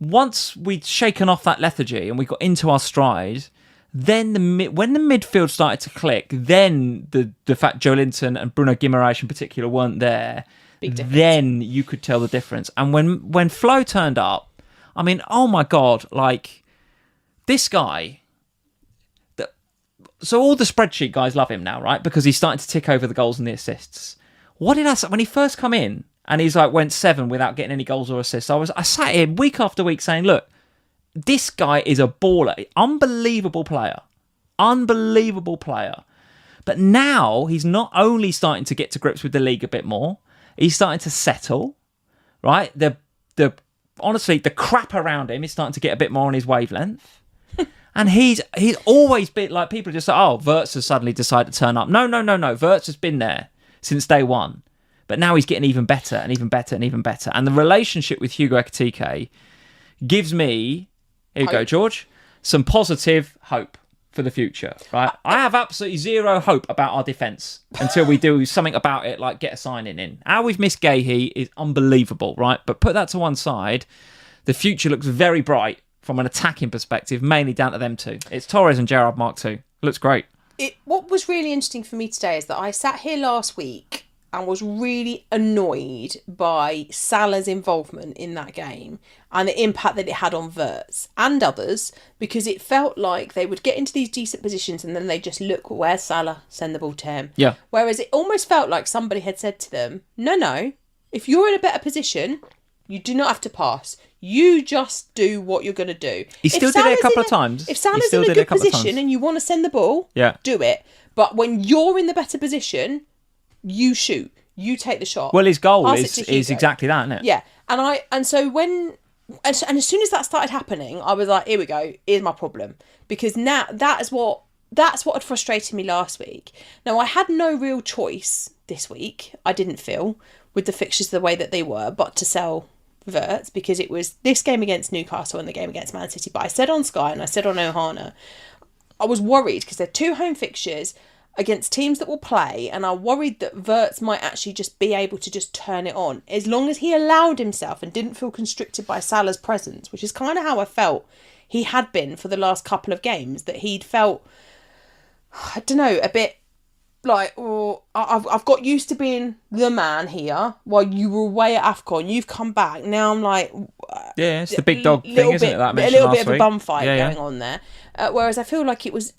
once we'd shaken off that lethargy and we got into our stride, then when the midfield started to click, then the fact Joe Linton and Bruno Guimaraes in particular weren't there, then you could tell the difference. And when Flo turned up, I mean, oh my God, like, this guy... So all the spreadsheet guys love him now, right? Because he's starting to tick over the goals and the assists. What did I say? When he first come in and he's like went 7 without getting any goals or assists, I sat here week after week saying, look, this guy is a baller. Unbelievable player. Unbelievable player. But now he's not only starting to get to grips with the league a bit more, he's starting to settle, right? Honestly, the crap around him is starting to get a bit more on his wavelength. And he's always been like, people just say, oh, Wirtz has suddenly decided to turn up. No. Wirtz has been there since day one. But now he's getting even better and even better and even better. And the relationship with Hugo Ekitike gives me, here you go, George, some positive hope for the future, right? I have absolutely zero hope about our defence until we do something about it, like get a signing in. How we've missed Gahey is unbelievable, right? But put that to one side, the future looks very bright from an attacking perspective, mainly down to them two. It's Torres and Gerrard Mark II. Looks great. What was really interesting for me today is that I sat here last week and was really annoyed by Salah's involvement in that game and the impact that it had on Wirtz and others, because it felt like they would get into these decent positions and then they just look, where's Salah? Send the ball to him. Yeah. Whereas it almost felt like somebody had said to them, no, if you're in a better position, you do not have to pass. You just do what you're going to do. He still did it a couple of times. If Salah's in a good position and you want to send the ball, do it. But when you're in the better position, you shoot. You take the shot. Well, his goal is exactly that, isn't it? Yeah. And so as soon as that started happening, I was like, here we go. Here's my problem. Because now that's what had frustrated me last week. Now, I had no real choice this week, I didn't feel, with the fixtures the way that they were, but to sell Wirtz, because it was this game against Newcastle and the game against Man City. But I said on Sky and I said on Ohana, I was worried because they're 2 home fixtures against teams that will play, and I worried that Wirtz might actually just be able to just turn it on as long as he allowed himself and didn't feel constricted by Salah's presence, which is kind of how I felt he had been for the last couple of games, that he'd felt, I don't know, a bit like, oh, I've got used to being the man here while you were away at AFCON. You've come back. Now I'm like... Yeah, it's the big dog thing, isn't it? That a little bit of a bum fight going on there. Whereas I feel like it was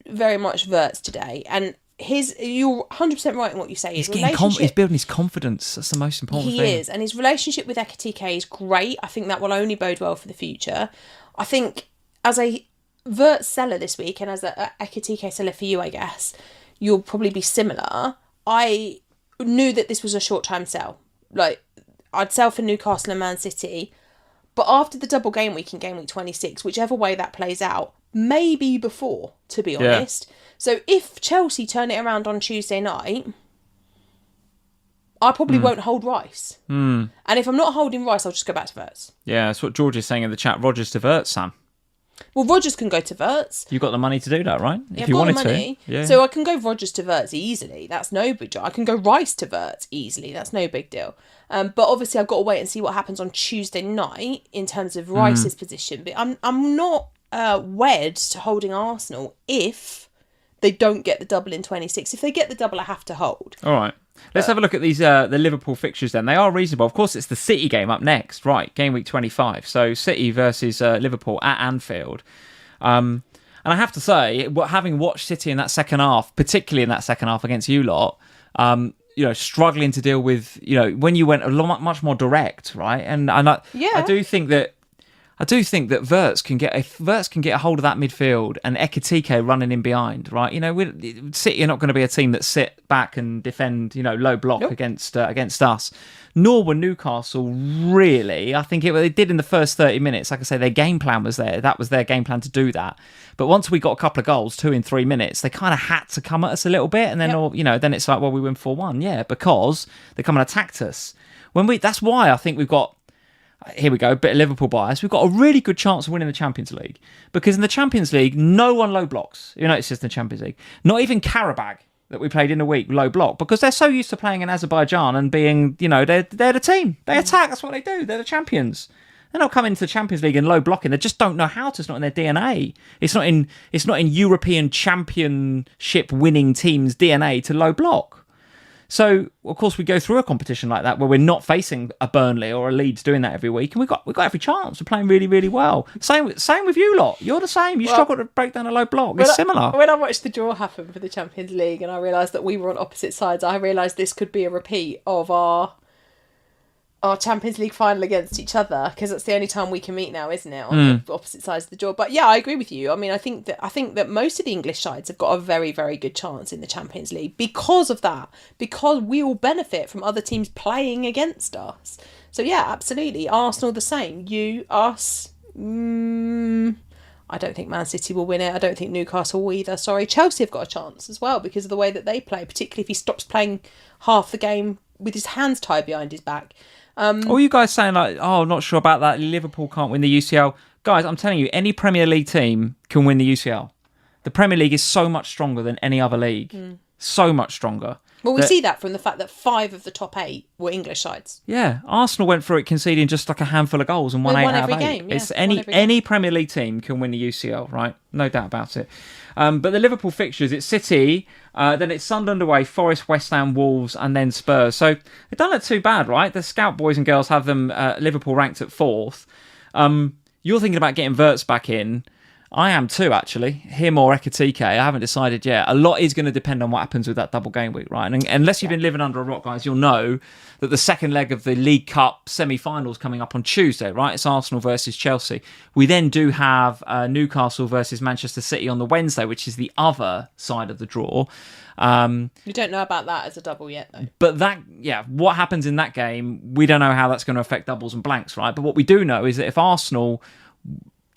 very much Wirtz today. And you're 100% right in what you say. He's building his confidence. That's the most important thing. He is. And his relationship with Ekitike is great. I think that will only bode well for the future. I think as a Wirtz seller this week and as a Ekitike seller for you, I guess, you'll probably be similar. I knew that this was a short-term sell. Like, I'd sell for Newcastle and Man City, but after the double game week in game week 26, whichever way that plays out, maybe before, to be honest. So if Chelsea turn it around on Tuesday night, I probably won't hold Rice. And if I'm not holding Rice, I'll just go back to Wirtz. Yeah, that's what George is saying in the chat. Rodgers to Wirtz, Sam. Well, Rodgers can go to Wirtz. You've got the money to do that, right? If you wanted to. Yeah. So I can go Rodgers to Wirtz easily. That's no big deal. I can go Rice to Wirtz easily. That's no big deal. But obviously I've got to wait and see what happens on Tuesday night in terms of Rice's position. But I'm not wed to holding Arsenal if they don't get the double in 26. If they get the double, I have to hold. All right. Let's have a look at these the Liverpool fixtures then. They are reasonable. Of course, it's the City game up next, right? Game week 25. So City versus Liverpool at Anfield. And I have to say, having watched City in that second half, particularly in that second half against you lot, struggling to deal with, when you went a lot much more direct, right? And I do think that I do think that Wirtz can get a hold of that midfield and Ekitike running in behind, right? City are not going to be a team that sit back and defend, low block against us. Nor were Newcastle really. I think they did in the first 30 minutes. Like I say, their game plan was there. That was their game plan to do that. But once we got a couple of goals, 2 in 3 minutes, they kind of had to come at us a little bit, and then then it's like, well, we win 4-1, because they come and attacked us. That's why I think we've got. Here we go, a bit of Liverpool bias. We've got a really good chance of winning the Champions League. Because in the Champions League, no one low blocks. It's just the Champions League. Not even Karabag that we played in the week, low block. Because they're so used to playing in Azerbaijan and being, they're the team. They attack, that's what they do. They're the champions. They're not coming to the Champions League and low blocking. They just don't know how to. It's not in their DNA. It's not in European Championship winning teams' DNA to low block. So, of course, we go through a competition like that where we're not facing a Burnley or a Leeds doing that every week, and we've got every chance. We're playing really, really well. Same with you lot. You're the same. You struggle to break down a low block. It's similar. When I watched the draw happen for the Champions League and I realised that we were on opposite sides, I realised this could be a repeat of our Champions League final against each other, because that's the only time we can meet now, isn't it, on the opposite sides of the draw. But yeah, I agree with you. I mean, I think that most of the English sides have got a very, very good chance in the Champions League because of that, because we will benefit from other teams playing against us. So yeah, absolutely. Arsenal the same. You, us. I don't think Man City will win it. I don't think Newcastle will either. Sorry, Chelsea have got a chance as well because of the way that they play, particularly if he stops playing half the game with his hands tied behind his back. All you guys saying not sure about that, Liverpool can't win the UCL. Guys, I'm telling you, any Premier League team can win the UCL. The Premier League is so much stronger than any other league. So much stronger. Well, we see that from the fact that 5 of the top 8 were English sides. Yeah, Arsenal went through it conceding just like a handful of goals and won 8 out of 8. Game, yeah. It's any Premier League team can win the UCL, right? No doubt about it. But the Liverpool fixtures, it's City, then it's Sunderland away, Forest, West Ham, Wolves, and then Spurs. So they don't look too bad, right? The scout boys and girls have them Liverpool ranked at 4th. You're thinking about getting Wirtz back in. I am too, actually. Him or Ekitike, I haven't decided yet. A lot is going to depend on what happens with that double game week, right? And unless you've been living under a rock, guys, you'll know that the second leg of the League Cup semi-finals coming up on Tuesday, right? It's Arsenal versus Chelsea. We then do have Newcastle versus Manchester City on the Wednesday, which is the other side of the draw. We don't know about that as a double yet, though. But what happens in that game, we don't know how that's going to affect doubles and blanks, right? But what we do know is that if Arsenal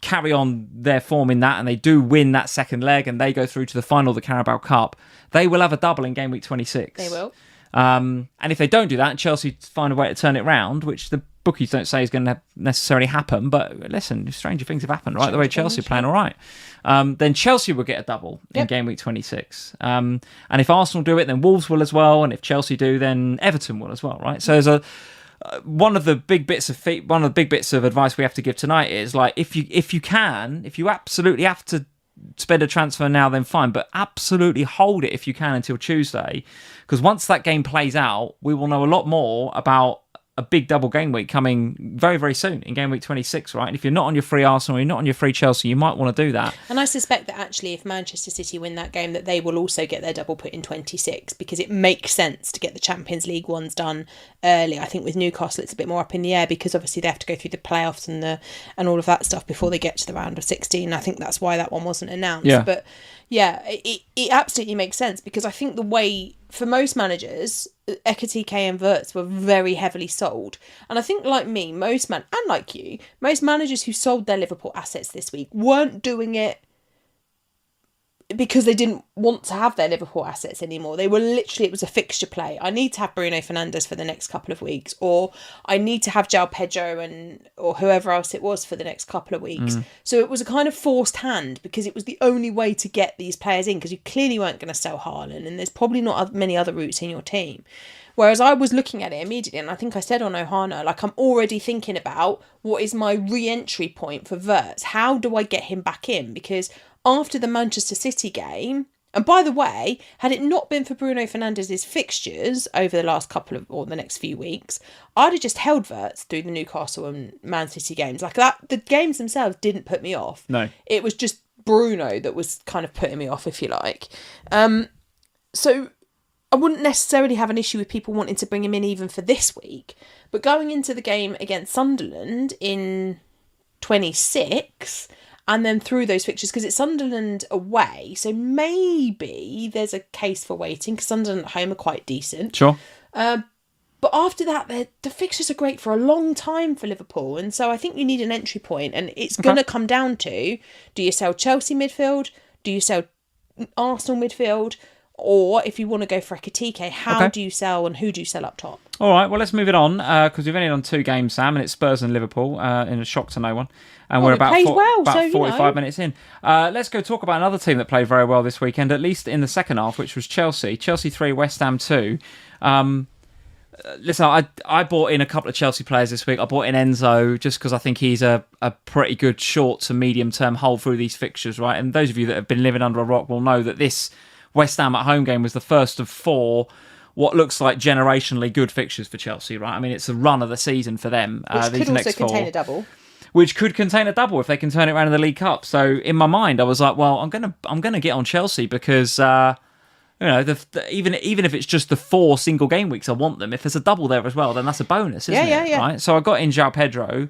carry on their form in that and they do win that second leg and they go through to the final of the Carabao Cup, they will have a double in game week 26. They will. And if they don't do that and Chelsea find a way to turn it round, which the bookies don't say is going to necessarily happen, but listen, stranger things have happened, right? The way Chelsea are playing all right. Then Chelsea will get a double in game week 26. And if Arsenal do it, then Wolves will as well. And if Chelsea do, then Everton will as well, right? So there's one of the big bits of advice we have to give tonight is like if you absolutely have to spend a transfer now, then fine, but absolutely hold it if you can until Tuesday, because once that game plays out, we will know a lot more about a big double game week coming very, very soon in game week 26, right? And if you're not on your free Arsenal, or you're not on your free Chelsea, you might want to do that. And I suspect that actually if Manchester City win that game, that they will also get their double put in 26, because it makes sense to get the Champions League ones done early. I think with Newcastle it's a bit more up in the air because obviously they have to go through the playoffs and all of that stuff before they get to the round of 16. I think that's why that one wasn't announced. Yeah. But yeah, it absolutely makes sense, because I think the way, for most managers, Ekitike and Wirtz were very heavily sold. And I think like me, and like you, most managers who sold their Liverpool assets this week weren't doing it because they didn't want to have their Liverpool assets anymore. They were literally, it was a fixture play. I need to have Bruno Fernandes for the next couple of weeks, or I need to have Joao Pedro or whoever else it was for the next couple of weeks. So it was a kind of forced hand, because it was the only way to get these players in, because you clearly weren't going to sell Haaland, and there's probably not many other routes in your team. Whereas I was looking at it immediately, and I think I said on Ohana, like, I'm already thinking about what is my re-entry point for Wirtz. How do I get him back in? Because after the Manchester City game, and by the way, had it not been for Bruno Fernandes' fixtures over the last or the next few weeks, I'd have just held Wirtz through the Newcastle and Man City games. Like that, the games themselves didn't put me off. No. It was just Bruno that was kind of putting me off, if you like. So I wouldn't necessarily have an issue with people wanting to bring him in even for this week. But going into the game against Sunderland in 26, and then through those fixtures, because it's Sunderland away, so maybe there's a case for waiting, because Sunderland at home are quite decent. Sure. But after that, the fixtures are great for a long time for Liverpool, and so I think you need an entry point, and it's going to come down to, do you sell Chelsea midfield? Do you sell Arsenal midfield? Or if you want to go for Ekitike, how do you sell and who do you sell up top? All right, well, let's move it on, because we've only done 2 games, Sam, and it's Spurs and Liverpool, in a shock to no one. And we're about 45 minutes in. Let's go talk about another team that played very well this weekend, at least in the second half, which was Chelsea. Chelsea 3, West Ham 2. Listen, I bought in a couple of Chelsea players this week. I bought in Enzo just because I think he's a pretty good short to medium term hold through these fixtures, right? And those of you that have been living under a rock will know that this West Ham at home game was the first of 4 what looks like generationally good fixtures for Chelsea, right? I mean, it's a run of the season for them. Which could also contain a double. Which could contain a double if they can turn it around in the League Cup. So in my mind, I was like, well, I'm gonna get on Chelsea because even if it's just the 4 single game weeks, I want them. If there's a double there as well, then that's a bonus, isn't it? Yeah. Right. So I got in Joao Pedro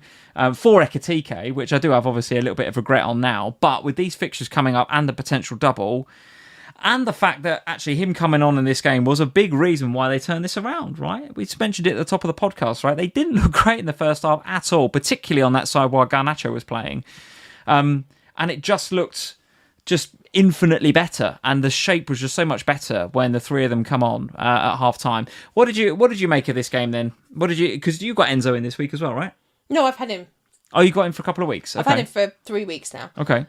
for Ekitike, which I do have obviously a little bit of regret on now. But with these fixtures coming up and the potential double, and the fact that actually him coming on in this game was a big reason why they turned this around, right? We mentioned it at the top of the podcast, right? They didn't look great in the first half at all, particularly on that side while Garnacho was playing. And it just looked just infinitely better, and the shape was just so much better when the 3 of them come on at half time. What did you make of this game then? Because you got Enzo in this week as well, right? No, I've had him. Oh, you got him for a couple of weeks. I've had him for 3 weeks now. Okay.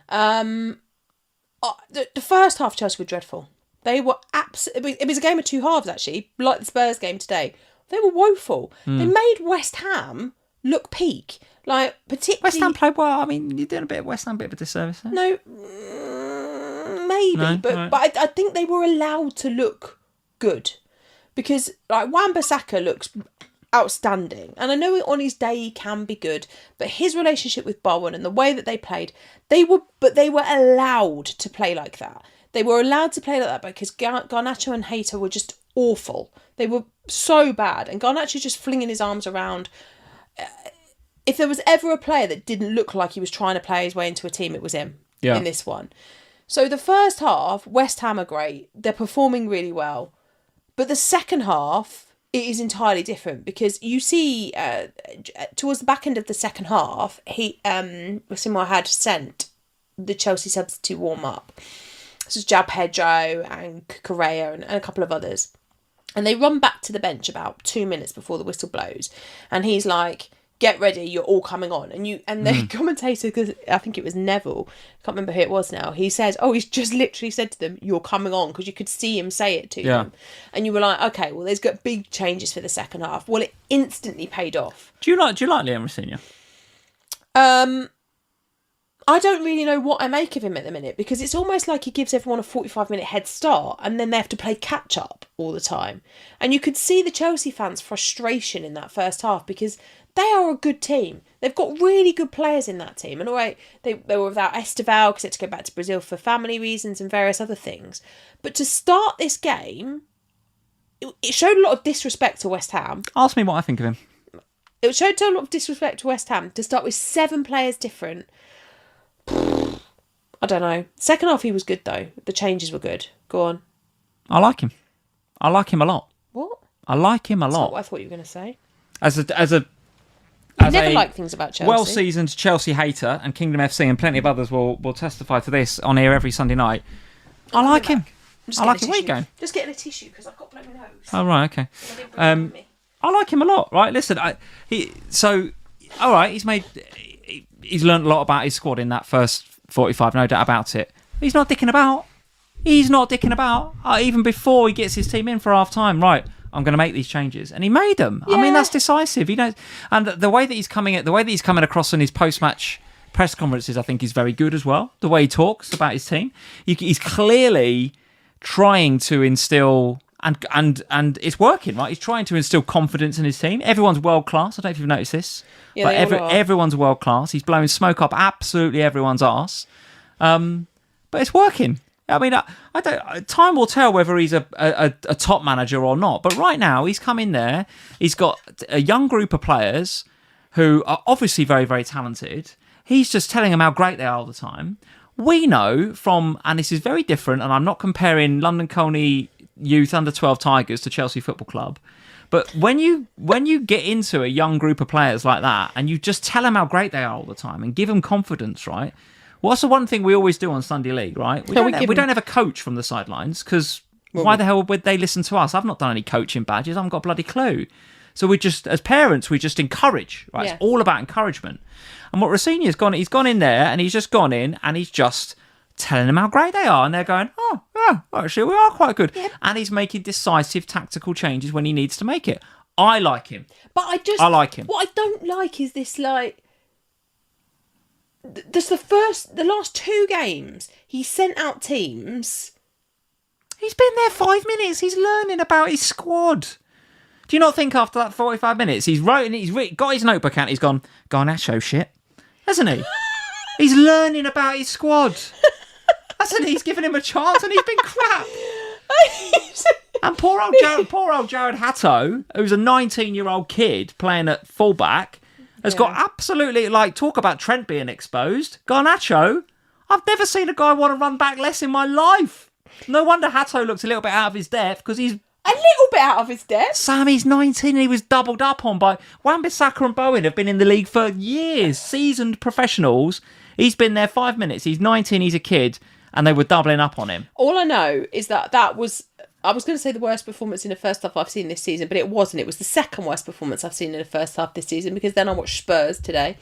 The first half Chelsea were dreadful. They were it was a game of 2 halves actually, like the Spurs game today. They were woeful. They made West Ham look peak. Like, particularly West Ham played well. I mean, you're doing a bit of West Ham, a bit of a disservice there. No, maybe, but I think they were allowed to look good because like Wan-Bissaka looks outstanding, and I know on his day he can be good, but his relationship with Bowen and the way that they played, they were allowed to play like that. They were allowed to play like that because Garnacho and Hayter were just awful. They were so bad, and Garnacho just flinging his arms around. If there was ever a player that didn't look like he was trying to play his way into a team, it was him in this one. So the first half, West Ham are great. They're performing really well. But the second half, it is entirely different because you see towards the back end of the second half, Simon had sent the Chelsea substitute warm up. This is Joao Pedro and Correa and a couple of others. And they run back to the bench about 2 minutes before the whistle blows. And he's like, get ready, you're all coming on. And the commentator, because I think it was Neville, I can't remember who it was now, he says, he's just literally said to them, you're coming on, because you could see him say it to them. And you were like, okay, well, there's got big changes for the second half. Well, it instantly paid off. Do you like Liam Rosenior? I don't really know what I make of him at the minute, because it's almost like he gives everyone a 45-minute head start and then they have to play catch-up all the time. And you could see the Chelsea fans' frustration in that first half because they are a good team. They've got really good players in that team. And all right, they were without Esteval because they had to go back to Brazil for family reasons and various other things. But to start this game, it showed a lot of disrespect to West Ham. Ask me what I think of him. It showed a lot of disrespect to West Ham to start with 7 players different. I don't know. Second half he was good though. The changes were good. Go on. I like him. I like him a lot. What? I like him a lot. That's not what I thought you were going to say. I never like things about Chelsea. Well-seasoned Chelsea hater, and Kingdom FC and plenty of others will testify to this on here every Sunday night. I like him. I like him. Where are you going? Just getting a tissue because I've got bloody nose. Oh, right, okay. I like him a lot, right? Listen, he's learned a lot about his squad in that first 45, no doubt about it. He's not dicking about. Even before he gets his team in for half-time, right, I'm going to make these changes. And he made them. Yeah. I mean, that's decisive. And the way that he's coming across in his post-match press conferences, I think is very good as well. The way he talks about his team. He's clearly trying to instill, and it's working, right? He's trying to instill confidence in his team. Everyone's world-class. I don't know if you've noticed this. Yeah, but everyone's world-class. He's blowing smoke up absolutely everyone's arse. But it's working. I mean, I don't. Time will tell whether he's a top manager or not. But right now, he's come in there. He's got a young group of players who are obviously very, very talented. He's just telling them how great they are all the time. We know from, and this is very different, and I'm not comparing London Colney Youth under 12 Tigers to Chelsea Football Club, but when you get into a young group of players like that and you just tell them how great they are all the time and give them confidence, right? What's the one thing we always do on Sunday League, right? We don't have a coach from the sidelines because why the hell would they listen to us? I've not done any coaching badges. I haven't got a bloody clue. So we just, as parents, we just encourage, right? Yeah. It's all about encouragement. And what Rossini's gone, he's gone in there and he's just gone in and he's just telling them how great they are. And they're going, oh, yeah, actually, we are quite good. Yeah. And he's making decisive tactical changes when he needs to make it. I like him. But I like him. What I don't like is this, like, the last 2 games, he sent out teams. He's been there 5 minutes. He's learning about his squad. Do you not think after that 45 minutes, he's got his notebook out, he's gone Garnacho shit, hasn't he? He's learning about his squad. Hasn't he? He's given him a chance and he's been crap. And poor old Jared Hatto, who's a 19-year-old kid playing at fullback, has got absolutely, like, talk about Trent being exposed. Garnacho, I've never seen a guy want to run back less in my life. No wonder Hatto looks a little bit out of his depth because he's a little bit out of his depth. Sammy's 19 and he was doubled up on by Wan-Bissaka and Bowen have been in the league for years, seasoned professionals. He's been there 5 minutes. He's 19, he's a kid, and they were doubling up on him. All I know is that was, I was going to say the worst performance in the first half I've seen this season, but it wasn't. It was the second worst performance I've seen in the first half this season because then I watched Spurs today.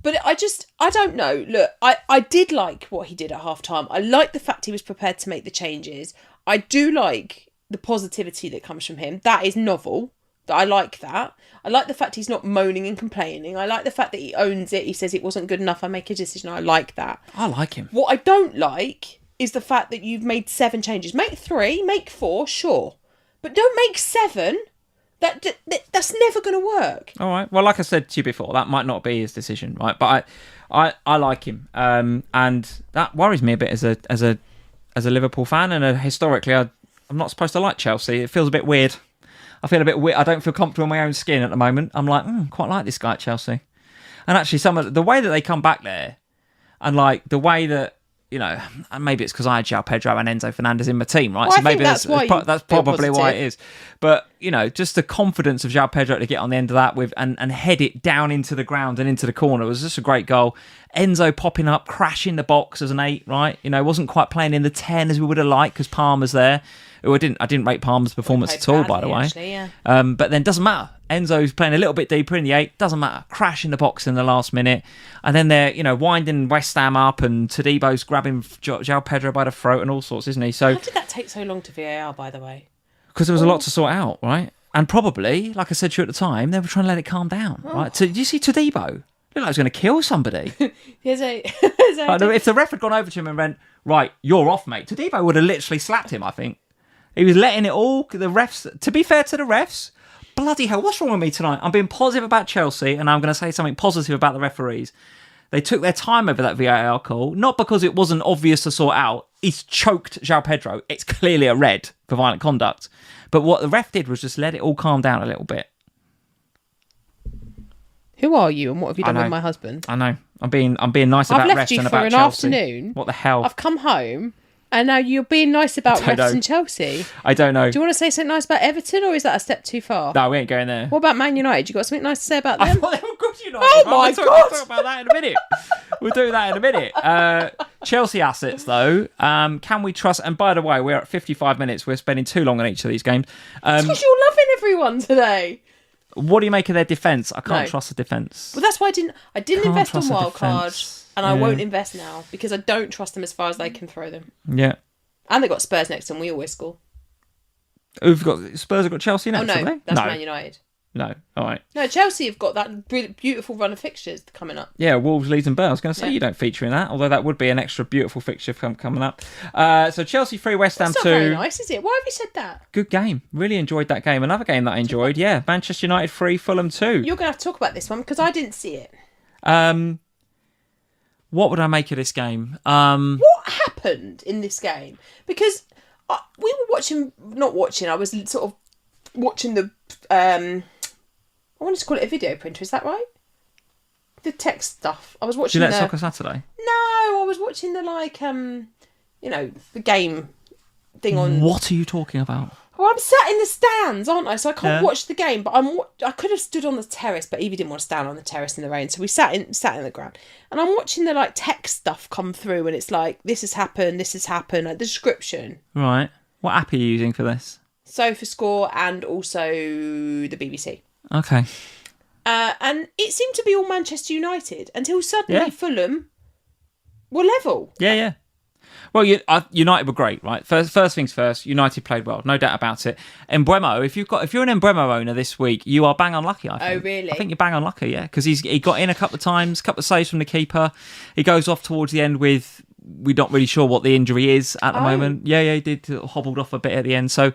But I don't know. Look, I did like what he did at half-time. I like the fact he was prepared to make the changes. I do like the positivity that comes from him. That is novel. I like that. I like the fact he's not moaning and complaining. I like the fact that he owns it. He says it wasn't good enough. I make a decision. I like that. I like him. What I don't like is the fact that you've made 7 changes. Make 3, make 4, sure. But don't make 7. That's never going to work. All right. Well, like I said to you before, that might not be his decision, right? But I like him, and that worries me a bit as a Liverpool fan, and historically, I'm not supposed to like Chelsea. It feels a bit weird. I feel a bit weird. I don't feel comfortable in my own skin at the moment. I'm like, quite like this guy at Chelsea, and actually, some of the way that they come back there, and like the way that. You know, and maybe it's because I had Joao Pedro and Enzo Fernandez in my team, right? Well, so maybe that's probably why it is. But, you know, just the confidence of Joao Pedro to get on the end of that with and head it down into the ground and into the corner was just a great goal. Enzo popping up, crashing the box as an 8, right? You know, wasn't quite playing in the 10 as we would have liked because Palmer's there. I didn't rate Palmer's performance at all, by the way. Actually, yeah. But then doesn't matter. Enzo's playing a little bit deeper in the 8. Doesn't matter. Crashing the box in the last minute. And then they're, you know, winding West Ham up and Tadebo's grabbing Joao Pedro by the throat and all sorts, isn't he? So how did that take so long to VAR, by the way? Because there was a lot to sort out, right? And probably, like I said to you at the time, they were trying to let it calm down, right? Did you see Tadebo? Looked like he was going to kill somebody. If the ref had gone over to him and went, right, you're off, mate, Tadebo would have literally slapped him, I think. He was letting it all, the refs, to be fair to the refs, bloody hell, what's wrong with me tonight? I'm being positive about Chelsea and I'm going to say something positive about the referees. They took their time over that VAR call, not because it wasn't obvious to sort out. He's choked Joao Pedro. It's clearly a red for violent conduct. But what the ref did was just let it all calm down a little bit. Who are you and what have you done with my husband? I know. I'm being nice about refs and about Chelsea. I've left you for an afternoon. What the hell? I've come home. And now you're being nice about refs and Chelsea. I don't know. Do you want to say something nice about Everton, or is that a step too far? No, we ain't going there. What about Man United? You got something nice to say about them? I thought they were good United. Oh my God! We'll talk about that in a minute. We'll do that in a minute. Chelsea assets, though. Can we trust? And by the way, we're at 55 minutes. We're spending too long on each of these games. It's because you're loving everyone today. What do you make of their defence? I can't trust the defence. Well, that's why I didn't invest on wildcard, and I won't invest now because I don't trust them as far as they can throw them. Yeah. And they've got Spurs next, and we always score. Spurs have got Chelsea next, have they? That's Man United. No, all right. No, Chelsea have got that beautiful run of fixtures coming up. Yeah, Wolves, Leeds and Burnley. I was going to say you don't feature in that, although that would be an extra beautiful fixture coming up. So Chelsea 3, West Ham 2. That's not very nice, is it? Why have you said that? Good game. Really enjoyed that game. Another game that I enjoyed, Manchester United 3, Fulham 2. You're going to have to talk about this one because I didn't see it. What would I make of this game? What happened in this game? Because we were I was sort of watching the, I wanted to call it a video printer, is that right? the tech stuff. I was watching. Did you let Soccer Saturday? No, I was watching the the game thing on. What are you talking about? Well, I'm sat in the stands, aren't I? So I can't watch the game. But I could have stood on the terrace, but Evie didn't want to stand on the terrace in the rain, so we sat in the ground. And I'm watching the tech stuff come through, and it's like this has happened, like the description. Right. What app are you using for this? SofaScore and also the BBC. Okay. And it seemed to be all Manchester United until suddenly Fulham were level. Yeah. Well, United were great, right? First things first, United played well, no doubt about it. Mbeumo, if you're an Mbeumo owner this week, you are bang unlucky, I think. Oh, really? I think you're bang unlucky, yeah, because he got in a couple of times, couple of saves from the keeper. He goes off towards the end with, we're not really sure what the injury is at the moment. Yeah, he did, hobbled off a bit at the end, so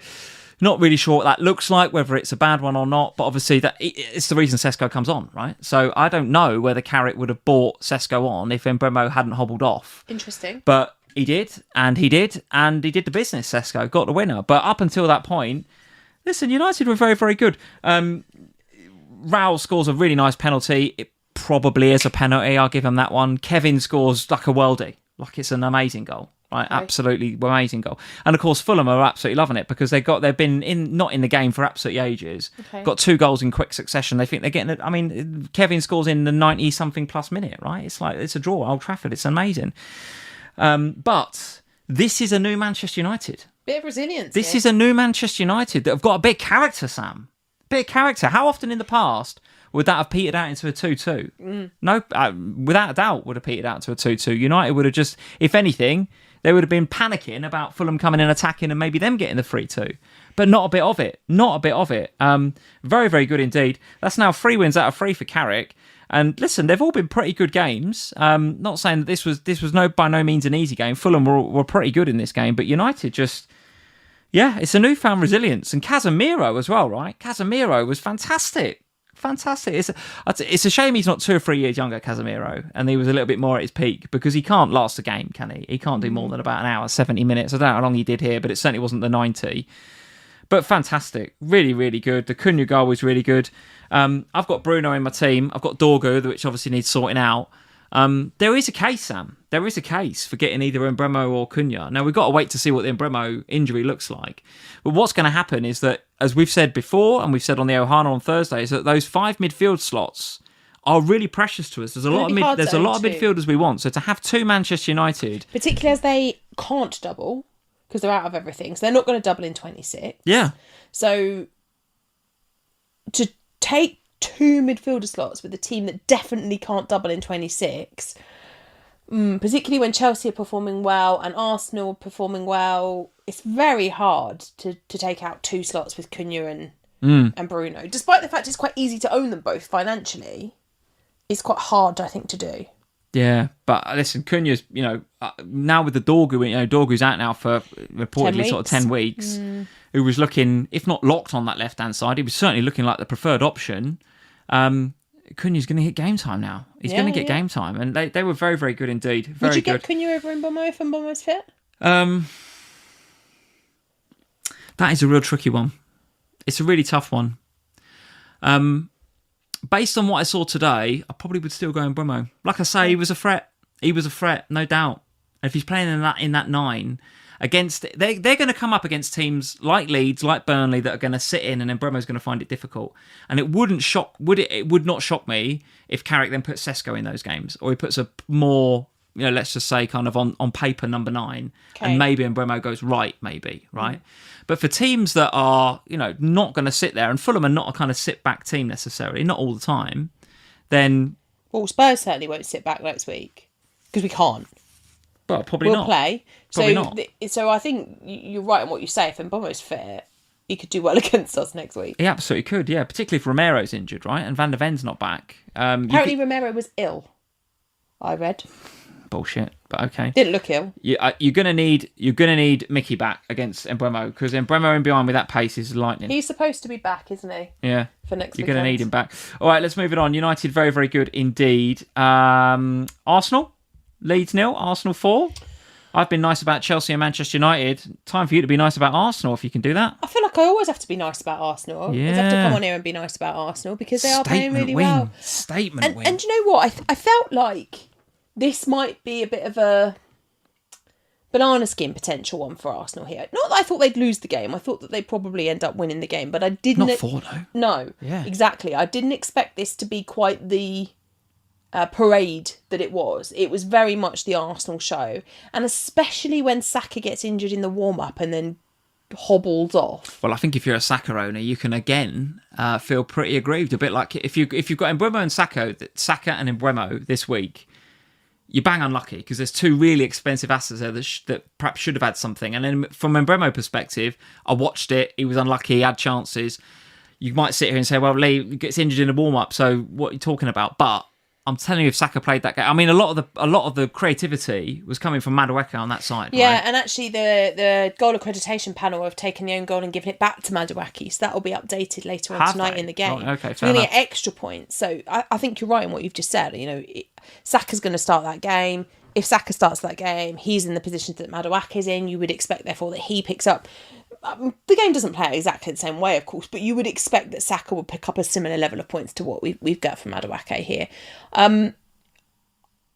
not really sure what that looks like, whether it's a bad one or not, but obviously it's the reason Sesko comes on, right? So I don't know whether Carrick would have bought Sesko on if Mbeumo hadn't hobbled off. Interesting. But he did the business, Sesko, got the winner. But up until that point, listen, United were very, very good. Raul scores a really nice penalty. It probably is a penalty, I'll give him that one. Kevin scores like a worldie, like it's an amazing goal. Right, okay. Absolutely amazing goal. And of course, Fulham are absolutely loving it because they've been not in the game for absolutely ages. Okay. Got 2 goals in quick succession. They think they're getting it. I mean, Kevin scores in the 90-something plus minute, right? It's like it's a draw at Old Trafford. It's amazing. But this is a new Manchester United. Bit of resilience. This is a new Manchester United that have got a bit of character, Sam. Bit of character. How often in the past would that have petered out into a 2-2? No, without a doubt, would have petered out to a 2-2. United would have just, if anything, they would have been panicking about Fulham coming in attacking and maybe them getting the 3-2. But not a bit of it. Not a bit of it. Very, very good indeed. That's now 3 wins out of 3 for Carrick. And listen, they've all been pretty good games. Not saying that this was by no means an easy game. Fulham were pretty good in this game, but United just, it's a newfound resilience. And Casemiro as well, right? Casemiro was fantastic. Fantastic. It's a shame he's not 2 or 3 years younger, Casemiro, and he was a little bit more at his peak because he can't last a game, can he? He can't do more than about an hour, 70 minutes. I don't know how long he did here, but it certainly wasn't the 90. But fantastic. Really, really good. The Cunha goal was really good. I've got Bruno in my team. I've got Dorgu, which obviously needs sorting out. There is a case, Sam. There is a case for getting either Mbeumo or Cunha. Now, we've got to wait to see what the Mbeumo injury looks like. But what's going to happen is that, as we've said before, and we've said on the Ohana on Thursday, is that those 5 midfield slots are really precious to us. There's a lot of midfielders we want. So to have 2 Manchester United, particularly as they can't double because they're out of everything, so they're not going to double in 26. Yeah. So to take 2 midfielder slots with a team that definitely can't double in 26, particularly when Chelsea are performing well and Arsenal are performing well, it's very hard to take out 2 slots with Cunha and Bruno. Despite the fact it's quite easy to own them both financially, it's quite hard, I think, to do. Yeah, but listen, Cunha's, now with the Dorgu, Dorgu's out now for reportedly sort of 10 weeks, who was looking, if not locked on that left-hand side, he was certainly looking like the preferred option. Cunha's going to get game time now. He's going to get game time, and they were very, very good indeed. Very Would you good. get Cunha over Mbeumo if Mbeumo's fit? That is a real tricky one. It's a really tough one. Based on what I saw today, I probably would still go Mbeumo. Like I say, he was a threat. He was a threat, no doubt. And if he's playing in that 9 against, they're going to come up against teams like Leeds, like Burnley, that are going to sit in, and then Mbeumo's going to find it difficult. And it would not shock me if Carrick then puts Sesko in those games, or he puts a more, let's just say kind of on paper number 9, and maybe Mbeumo goes right. But for teams that are, not going to sit there, and Fulham are not a kind of sit-back team necessarily, not all the time, then... Well, Spurs certainly won't sit back next week, because we can't. Well, probably not. We'll play. Probably not. So I think you're right in what you say. If Mbeumo's fit, he could do well against us next week. He absolutely could, yeah. Particularly if Romero's injured, right? And Van der Ven's not back. Apparently Romero was ill, I read. Bullshit, but okay. Didn't look ill. You're gonna need Mickey back against Mbeumo, because Mbeumo in behind with that pace is lightning. He's supposed to be back, isn't he? Yeah. For next You're weekend. gonna need him back. All right, let's move it on. United very, very good indeed. Arsenal, Leeds 0, Arsenal 4. I've been nice about Chelsea and Manchester United. Time for you to be nice about Arsenal if you can do that. I feel like like I always have to be nice about Arsenal. Yeah. I have to come on here and be nice about Arsenal because they are playing really well. Statement win. And do you know what? I felt like this might be a bit of a banana skin potential one for Arsenal here. Not that I thought they'd lose the game. I thought that they'd probably end up winning the game, but I didn't... Not 4, though. No, exactly. I didn't expect this to be quite the parade that it was. It was very much the Arsenal show. And especially when Saka gets injured in the warm-up and then hobbles off. Well, I think if you're a Saka owner, you can again feel pretty aggrieved. A bit like if you've got Mbeumo and Saka and Mbeumo this week, you're bang unlucky because there's 2 really expensive assets there that perhaps should have had something. And then from Mbeumo perspective, I watched it. He was unlucky. He had chances. You might sit here and say, well, Lee gets injured in a warm-up, so what are you talking about? But I'm telling you, if Saka played that game, I mean, a lot of the creativity was coming from Madueke on that side. Yeah, right? And actually, the goal accreditation panel have taken the own goal and given it back to Madueke, so that will be updated later on tonight in the game. Right, okay, so we're going to get extra points. So I think you're right in what you've just said. You know, Saka's going to start that game. If Saka starts that game, he's in the position that Madueke's in. You would expect, therefore, that he picks up. The game doesn't play out exactly the same way, of course, but you would expect that Saka will pick up a similar level of points to what we've got from Madueke here. I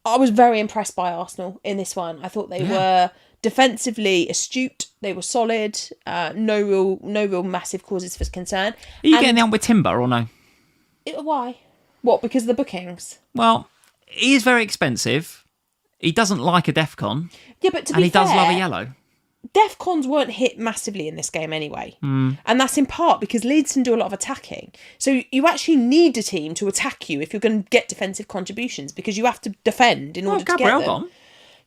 was very impressed by Arsenal in this one. I thought they were defensively astute. They were solid. No real massive causes for concern. Are you getting on with Timber or no? Why? What? Because of the bookings? Well, he is very expensive. He doesn't like a DEFCON. Yeah, but he does love a yellow. DEFCONs weren't hit massively in this game anyway. And that's in part because Leeds didn't do a lot of attacking. So you actually need a team to attack you if you're going to get defensive contributions because you have to defend in order to get them. Gone.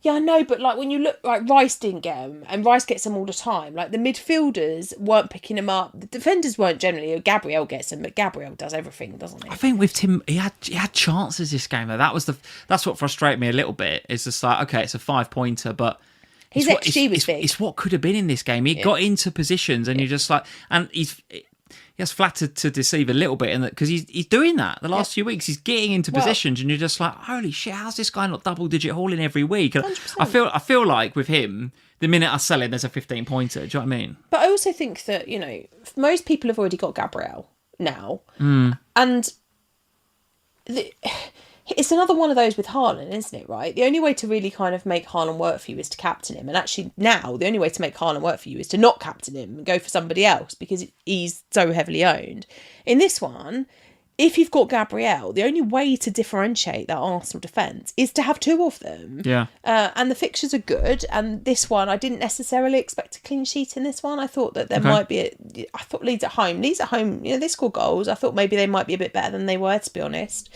Yeah, I know, but like when you look, like Rice didn't get them and Rice gets them all the time. Like the midfielders weren't picking them up. The defenders weren't generally. Gabriel gets them, but Gabriel does everything, doesn't he? I think with Tim, he had chances this game though. That's what frustrated me a little bit. It's just like, okay, it's a 5-pointer, but his XG was big. It's what could have been in this game. He got into positions, and you're just like, and he has flattered to deceive a little bit, because he's doing that the last few weeks. He's getting into positions, and you're just like, holy shit, how's this guy not double-digit hauling every week? And I feel like with him, the minute I sell him, there's a 15-pointer. Do you know what I mean? But I also think that most people have already got Gabriel now, and it's another one of those with Haaland, isn't it, right? The only way to really kind of make Haaland work for you is to captain him. And actually now, the only way to make Haaland work for you is to not captain him and go for somebody else because he's so heavily owned. In this one, if you've got Gabriel, the only way to differentiate that Arsenal defence is to have 2 of them. Yeah. And the fixtures are good. And this one, I didn't necessarily expect a clean sheet in this one. I thought that there might be I thought Leeds at home, they score goals. I thought maybe they might be a bit better than they were, to be honest.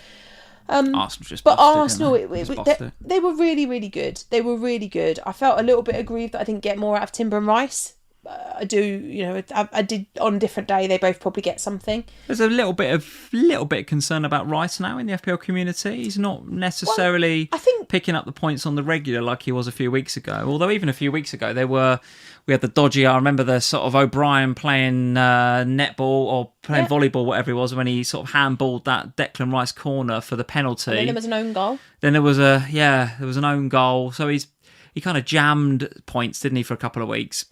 Arsenal, they were really, really good. They were really good. I felt a little bit aggrieved that I didn't get more out of Timber and Rice. I did on a different day. They both probably get something. There's a little bit of concern about Rice now in the FPL community. He's not necessarily picking up the points on the regular like he was a few weeks ago. Although even a few weeks ago we had the dodgy. I remember the sort of O'Brien playing netball or playing volleyball, whatever it was, when he sort of handballed that Declan Rice corner for the penalty. And then there was an own goal. Then there was an own goal. So he kind of jammed points, didn't he, for a couple of weeks,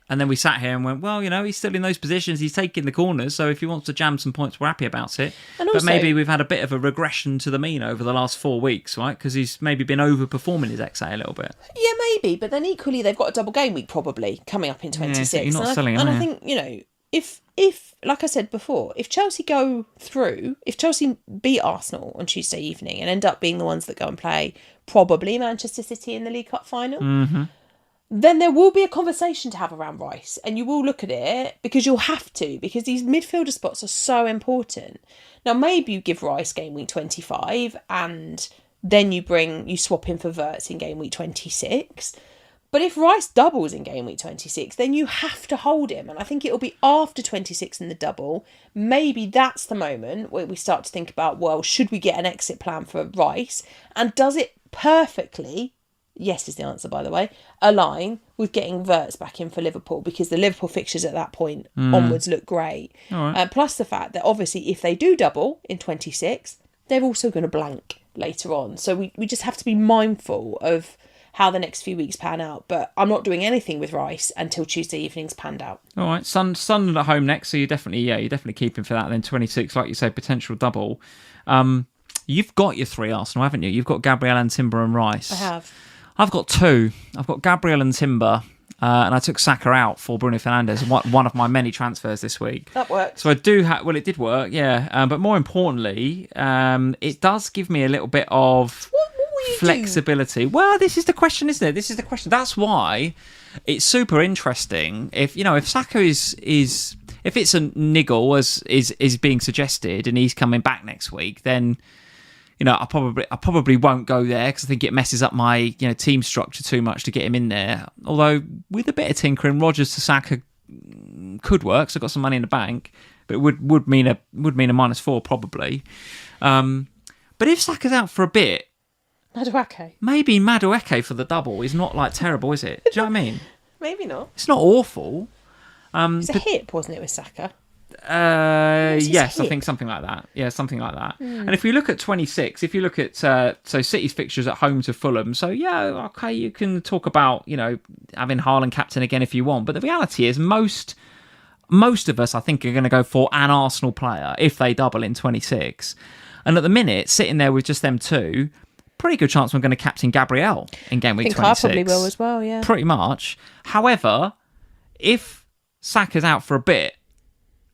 And then we sat here and went, well, he's still in those positions. He's taking the corners. So if he wants to jam some points, we're happy about it. And also, but maybe we've had a bit of a regression to the mean over the last 4 weeks, right? Because he's maybe been overperforming his XA a little bit. Yeah, maybe. But then equally, they've got a double game week probably coming up in 26. Yeah, so you're not selling, and I think, if, like I said before, if Chelsea beat Arsenal on Tuesday evening and end up being the ones that go and play probably Manchester City in the League Cup final... Mm-hmm. Then there will be a conversation to have around Rice, and you will look at it because you'll have to, because these midfielder spots are so important. Now, maybe you give Rice game week 25 and then you swap him for Wirtz in game week 26. But if Rice doubles in game week 26, then you have to hold him. And I think it'll be after 26 in the double. Maybe that's the moment where we start to think about, well, should we get an exit plan for Rice? And does it perfectly... Yes is the answer, by the way, align with getting Wirtz back in for Liverpool, because the Liverpool fixtures at that point onwards look great. Right. Plus the fact that obviously if they do double in 26, they're also going to blank later on. So we just have to be mindful of how the next few weeks pan out. But I'm not doing anything with Rice until Tuesday evening's panned out. All right, Sunderland at home next, so you're definitely keeping for that. And then 26, like you say, potential double. You've got your 3 Arsenal, haven't you? You've got Gabriel and Timber and Rice. I have. I've got 2. I've got Gabriel and Timber. And I took Saka out for Bruno Fernandes, one of my many transfers this week. That worked. So I do have... Well, it did work, yeah. But more importantly, it does give me a little bit of flexibility. Well, this is the question, isn't it? This is the question. That's why it's super interesting. If Saka is if it's a niggle, as is being suggested, and he's coming back next week, then... I probably won't go there because I think it messes up my team structure too much to get him in there. Although with a bit of tinkering, Rodgers to Saka could work. So I've got some money in the bank, but it would mean a -4 probably. But if Saka's out for a bit, maybe Madueke for the double is not like terrible, is it? Do you know what I mean? Maybe not. It's not awful. It's a hip, wasn't it, with Saka? Yes, I think something like that. Yeah, something like that. And if you look at 26, if you look at so City's fixtures at home to Fulham, so yeah, okay, you can talk about having Haaland captain again if you want, but the reality is most of us I think are going to go for an Arsenal player if they double in 26. And at the minute, sitting there with just them 2, pretty good chance I'm going to captain Gabriel in game week 26. I probably will as well. Yeah, pretty much. However, if Saka's out for a bit,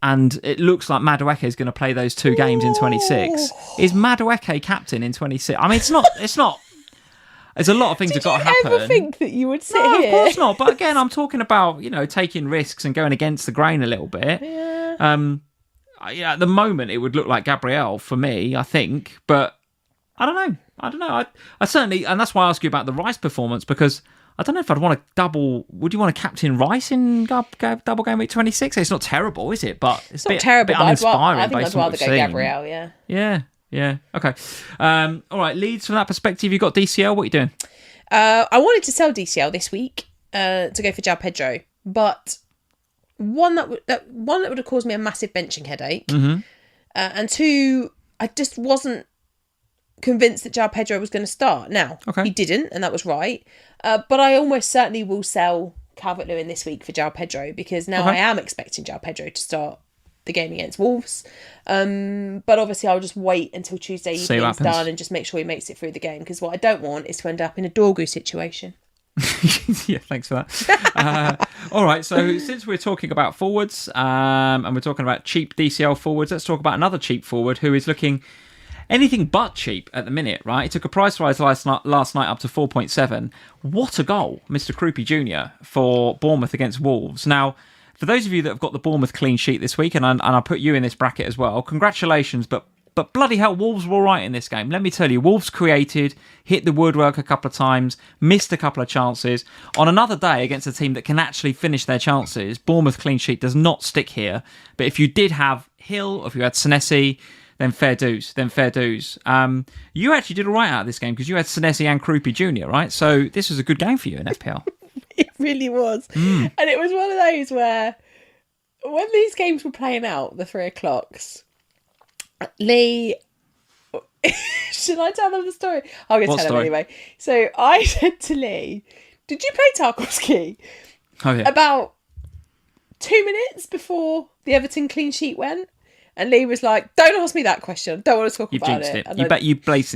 and it looks like Madueke is going to play those 2 games in 26. Is Madueke captain in 26? I mean, it's not. There's a lot of things that got to happen. Did you ever think that you would sit here? No, of course not. But again, I'm talking about taking risks and going against the grain a little bit. Yeah. At the moment, it would look like Gabriel for me, I think. But I don't know. I certainly, and that's why I ask you about the Rice performance, because I don't know if I'd want to double... Would you want to captain Rice in double game week 26? It's not terrible, is it? But it's not terrible, bit uninspiring. I think I'd rather go Gabriel, yeah. Yeah. Okay. All right, Leeds, from that perspective, you've got DCL. What are you doing? I wanted to sell DCL this week to go for Joao Pedro, but one that would have caused me a massive benching headache, and 2, I just wasn't convinced that Joao Pedro was going to start. Now, he didn't, and that was right. But I almost certainly will sell Calvert-Lewin this week for Joao Pedro, because now I am expecting Joao Pedro to start the game against Wolves. But obviously I'll just wait until Tuesday evening's done and just make sure he makes it through the game, because what I don't want is to end up in a Dorgu situation. Yeah, thanks for that. All right, so since we're talking about forwards and we're talking about cheap DCL forwards, let's talk about another cheap forward who is looking anything but cheap at the minute, right? He took a price rise last night up to 4.7. What a goal, Mr. Kroupi Jnr. for Bournemouth against Wolves. Now, for those of you that have got the Bournemouth clean sheet this week, and I put you in this bracket as well, congratulations, but bloody hell, Wolves were all right in this game. Let me tell you, Wolves created, hit the woodwork a couple of times, missed a couple of chances. On another day against a team that can actually finish their chances, Bournemouth clean sheet does not stick here. But if you did have Hill, or if you had Senesi, then fair dues. You actually did all right out of this game because you had Senesi and Kroupi Jnr, right? So this was a good game for you in FPL. It really was. And it was one of those where when these games were playing out, the 3 o'clocks, Lee... Should I tell them the story? I'm going to tell them anyway. So I said to Lee, did you play Tarkowski? Oh, yeah. About 2 minutes before the Everton clean sheet went. And Lee was like, don't ask me that question. I don't want to talk about it.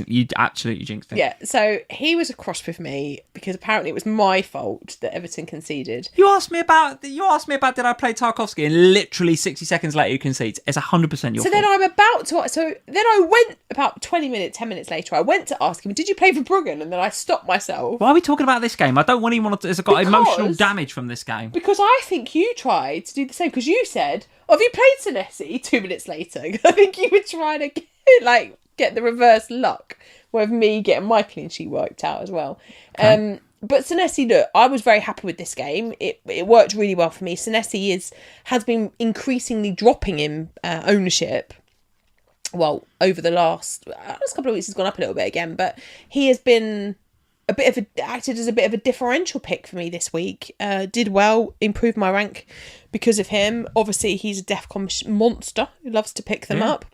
You absolutely jinxed it. Yeah, so he was cross with me because apparently it was my fault that Everton conceded. You asked me about did I play Tarkowski, and literally 60 seconds later you concede. It's 100% your fault. Then I'm about to... So then I went about 10minutes later, I went to ask him, did you play for Verbruggen? And then I stopped myself. Why are we talking about this game? I don't want anyone to... Has got emotional damage from this game. Because I think you tried to do the same, because you said... have you played Senesi 2 minutes later? I think you were trying to get the reverse luck with me getting my clean sheet worked out as well. Okay. But Senesi, look, I was very happy with this game. It worked really well for me. Senesi has been increasingly dropping in ownership. Well, over the last couple of weeks, he's gone up a little bit again, but he has been acted as a bit of a differential pick for me this week. Did well, improved my rank because of him. Obviously, he's a DEFCON monster who loves to pick them up.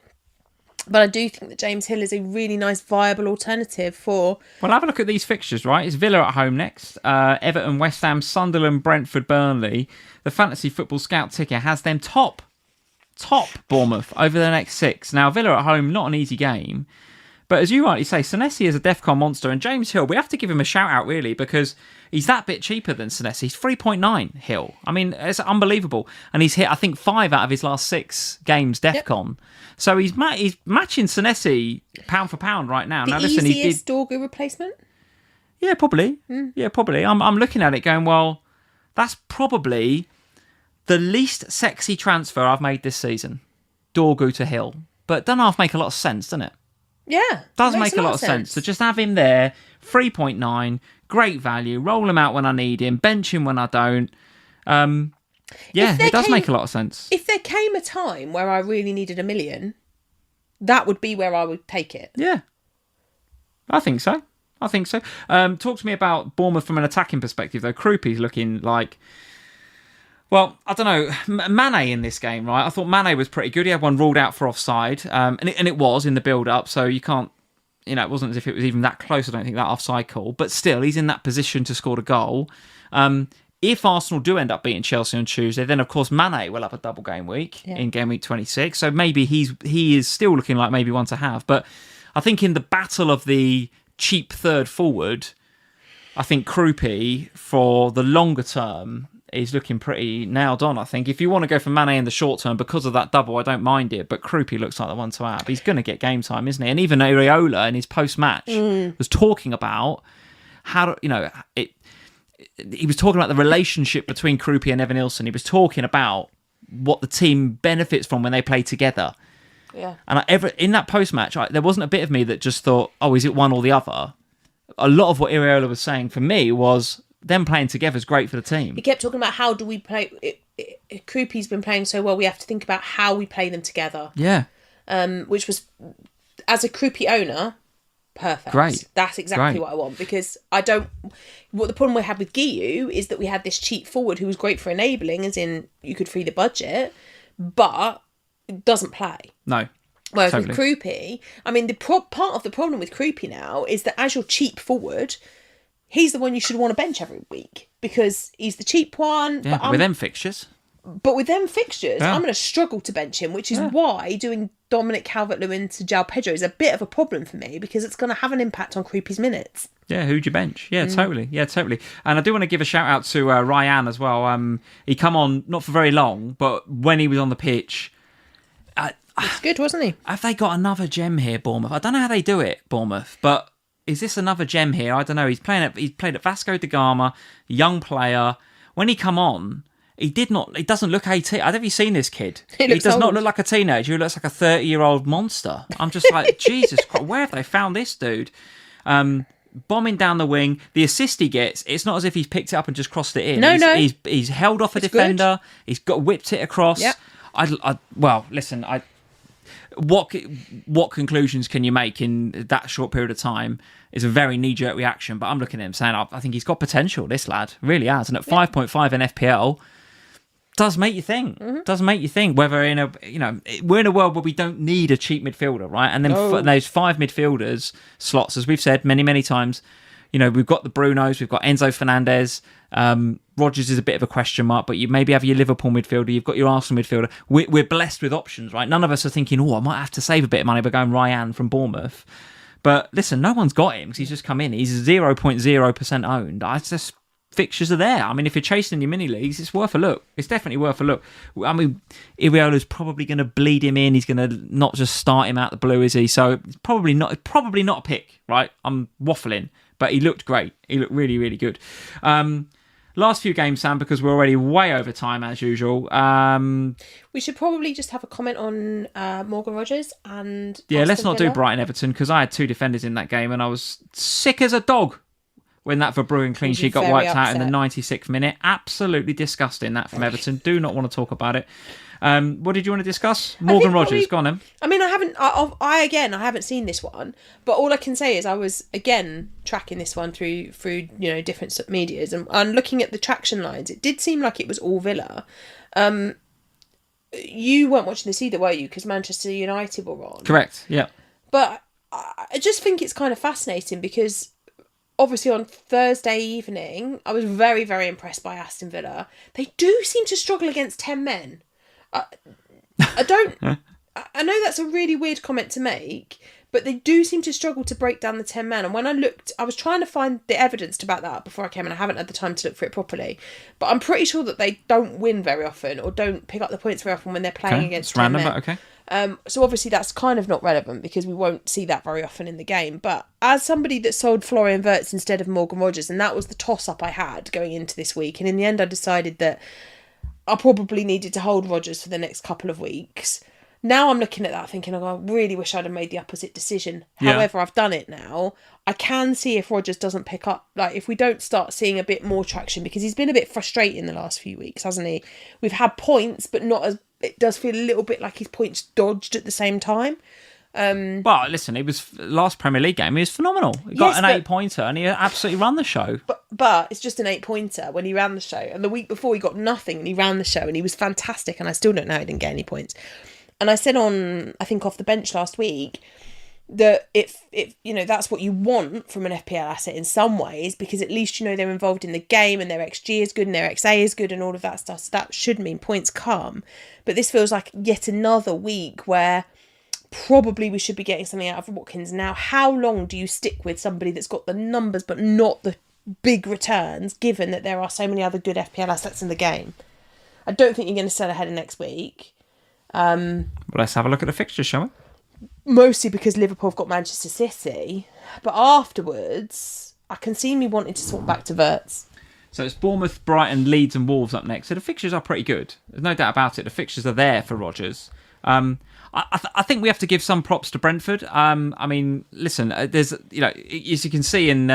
But I do think that James Hill is a really nice, viable alternative for... Well, have a look at these fixtures, right? It's Villa at home next. Everton, West Ham, Sunderland, Brentford, Burnley. The Fantasy Football Scout ticker has them top Bournemouth over the next 6. Now, Villa at home, not an easy game. But as you rightly say, Senesi is a DEFCON monster. And James Hill, we have to give him a shout out, really, because he's that bit cheaper than Senesi. He's 3.9 Hill. I mean, it's unbelievable. And he's hit, I think, 5 out of his last 6 games DEFCON. Yep. So he's matching Senesi pound for pound right now. The easiest Dorgu replacement? Yeah, probably. Yeah, probably. I'm looking at it going, well, that's probably the least sexy transfer I've made this season. Dorgu to Hill. But don't half make a lot of sense, doesn't it? Yeah. Does make a lot of sense. So just have him there, 3.9, great value, roll him out when I need him, bench him when I don't. Yeah, it does make a lot of sense. If there came a time where I really needed $1 million, that would be where I would take it. Yeah. I think so. Talk to me about Bournemouth from an attacking perspective, though. Kroupi's looking like... Well, I don't know. Mane in this game, right? I thought Mane was pretty good. He had one ruled out for offside, and it was in the build-up, so you can't... it wasn't as if it was even that close, I don't think, that offside call. But still, he's in that position to score the goal. If Arsenal do end up beating Chelsea on Tuesday, then, of course, Mane will have a double game week in game week 26. So maybe he is still looking like maybe one to have. But I think in the battle of the cheap third forward, I think Kroupi, for the longer term... is looking pretty nailed on, I think. If you want to go for Mane in the short term, because of that double, I don't mind it. But Kroupi looks like the one to have. He's going to get game time, isn't he? And even Areola in his post-match was talking about how, he was talking about the relationship between Kroupi and Evan Nilsson. He was talking about what the team benefits from when they play together. Yeah. And in that post-match, there wasn't a bit of me that just thought, oh, is it one or the other? A lot of what Areola was saying for me was... them playing together is great for the team. He kept talking about how do we play... Kroupi's been playing so well, we have to think about how we play them together. Yeah. Which was, as a Kroupi owner, perfect. Great. That's exactly what I want, because I don't... What the problem we had with Guiu is that we had this cheap forward who was great for enabling, as in you could free the budget, but doesn't play. No. Whereas with Kroupi, I mean, part of the problem with Kroupi now is that as your cheap forward... he's the one you should want to bench every week because he's the cheap one. Yeah, but with them fixtures. I'm going to struggle to bench him, which is why doing Dominic Calvert-Lewin to Joao Pedro is a bit of a problem for me, because it's going to have an impact on Kroupi's minutes. Yeah, who'd you bench? Yeah, totally. Yeah, totally. And I do want to give a shout out to Ryan as well. He come on not for very long, but when he was on the pitch... it's good, wasn't he? Have they got another gem here, Bournemouth? I don't know how they do it, Bournemouth, but... is this another gem here? I don't know. He's played at Vasco da Gama, young player. When he come on, he doesn't look 18. Have you seen this kid? He does not look like a teenager. He looks like a 30-year-old monster. I'm just like, Jesus Christ, where have they found this dude? Bombing down the wing. The assist he gets, it's not as if he's picked it up and just crossed it in. No. He's held off a defender. Good. He's whipped it across. Yep. Well, listen, what conclusions can you make in that short period of time is a very knee-jerk reaction, but I'm looking at him saying, I think he's got potential, this lad, really has. And at 5.5 in FPL, does make you think. Does make you think whether we're in a world where we don't need a cheap midfielder, right? And then those 5 midfielders slots, as we've said many, many times, we've got the Brunos, we've got Enzo Fernandez, Rodgers is a bit of a question mark, but you maybe have your Liverpool midfielder, you've got your Arsenal midfielder. We're blessed with options, right? None of us are thinking, I might have to save a bit of money by going Ryan from Bournemouth. But listen, no one's got him because he's just come in. He's 0.0% owned. Just fixtures are there. I mean, if you're chasing your mini leagues, it's worth a look. It's definitely worth a look. I mean, Iriola's probably going to bleed him in. He's going to not just start him out the blue, is he? So it's probably not a pick, right? I'm waffling, but he looked great. He looked really, really good. Last few games, Sam, because we're already way over time as usual. We should probably just have a comment on Morgan Rogers and let's not do Brighton Everton, because I had 2 defenders in that game and I was sick as a dog when that Verbruggen clean sheet got wiped out in the 96th minute. Absolutely disgusting, that from Everton. Do not want to talk about it. What did you want to discuss? Morgan Rogers, go on then. I mean, I haven't seen this one, but all I can say is I was again tracking this one through different medias and looking at the traction lines. It did seem like it was all Villa. you weren't watching this either, were you? Because Manchester United were on. Correct. Yeah. But I just think it's kind of fascinating because obviously on Thursday evening, I was very, very impressed by Aston Villa. They do seem to struggle against 10 men. I don't... I know that's a really weird comment to make, but they do seem to struggle to break down the 10 men. And when I looked, I was trying to find the evidence to back that up before I came, and I haven't had the time to look for it properly. But I'm pretty sure that they don't win very often or don't pick up the points very often when they're playing against 10 men. But okay. So obviously that's kind of not relevant because we won't see that very often in the game. But as somebody that sold Florian Wirtz instead of Morgan Rogers, and that was the toss-up I had going into this week, and in the end I decided that I probably needed to hold Rogers for the next couple of weeks. Now I'm looking at that thinking, I really wish I'd have made the opposite decision. Yeah. However, I've done it now. I can see if Rogers doesn't pick up, like if we don't start seeing a bit more traction, because he's been a bit frustrating the last few weeks, hasn't he? We've had points, but not as, it does feel a little bit like his points dodged at the same time. Well, listen, it was last Premier League game. He was phenomenal. He got an 8-pointer and he absolutely ran the show. But it's just an 8-pointer when he ran the show. And the week before he got nothing and he ran the show and he was fantastic. And I still don't know how he didn't get any points. And I said on, I think off the bench last week, that if you know, that's what you want from an FPL asset in some ways, because at least you know they're involved in the game and their XG is good and their XA is good and all of that stuff. So that should mean points come. But this feels like yet another week where probably we should be getting something out of Watkins. Now, how long do you stick with somebody that's got the numbers but not the big returns, given that there are so many other good FPL assets in the game? I don't think you're going to sell ahead of next week. Well, let's have a look at the fixtures, shall we? Mostly because Liverpool have got Manchester City, but afterwards I can see me wanting to swap back to Wirtz. So it's Bournemouth, Brighton, Leeds and Wolves up next. So the fixtures are pretty good. There's no doubt about it. The fixtures are there for Rodgers. I think we have to give some props to Brentford. I mean, listen, there's, you know, as you can see in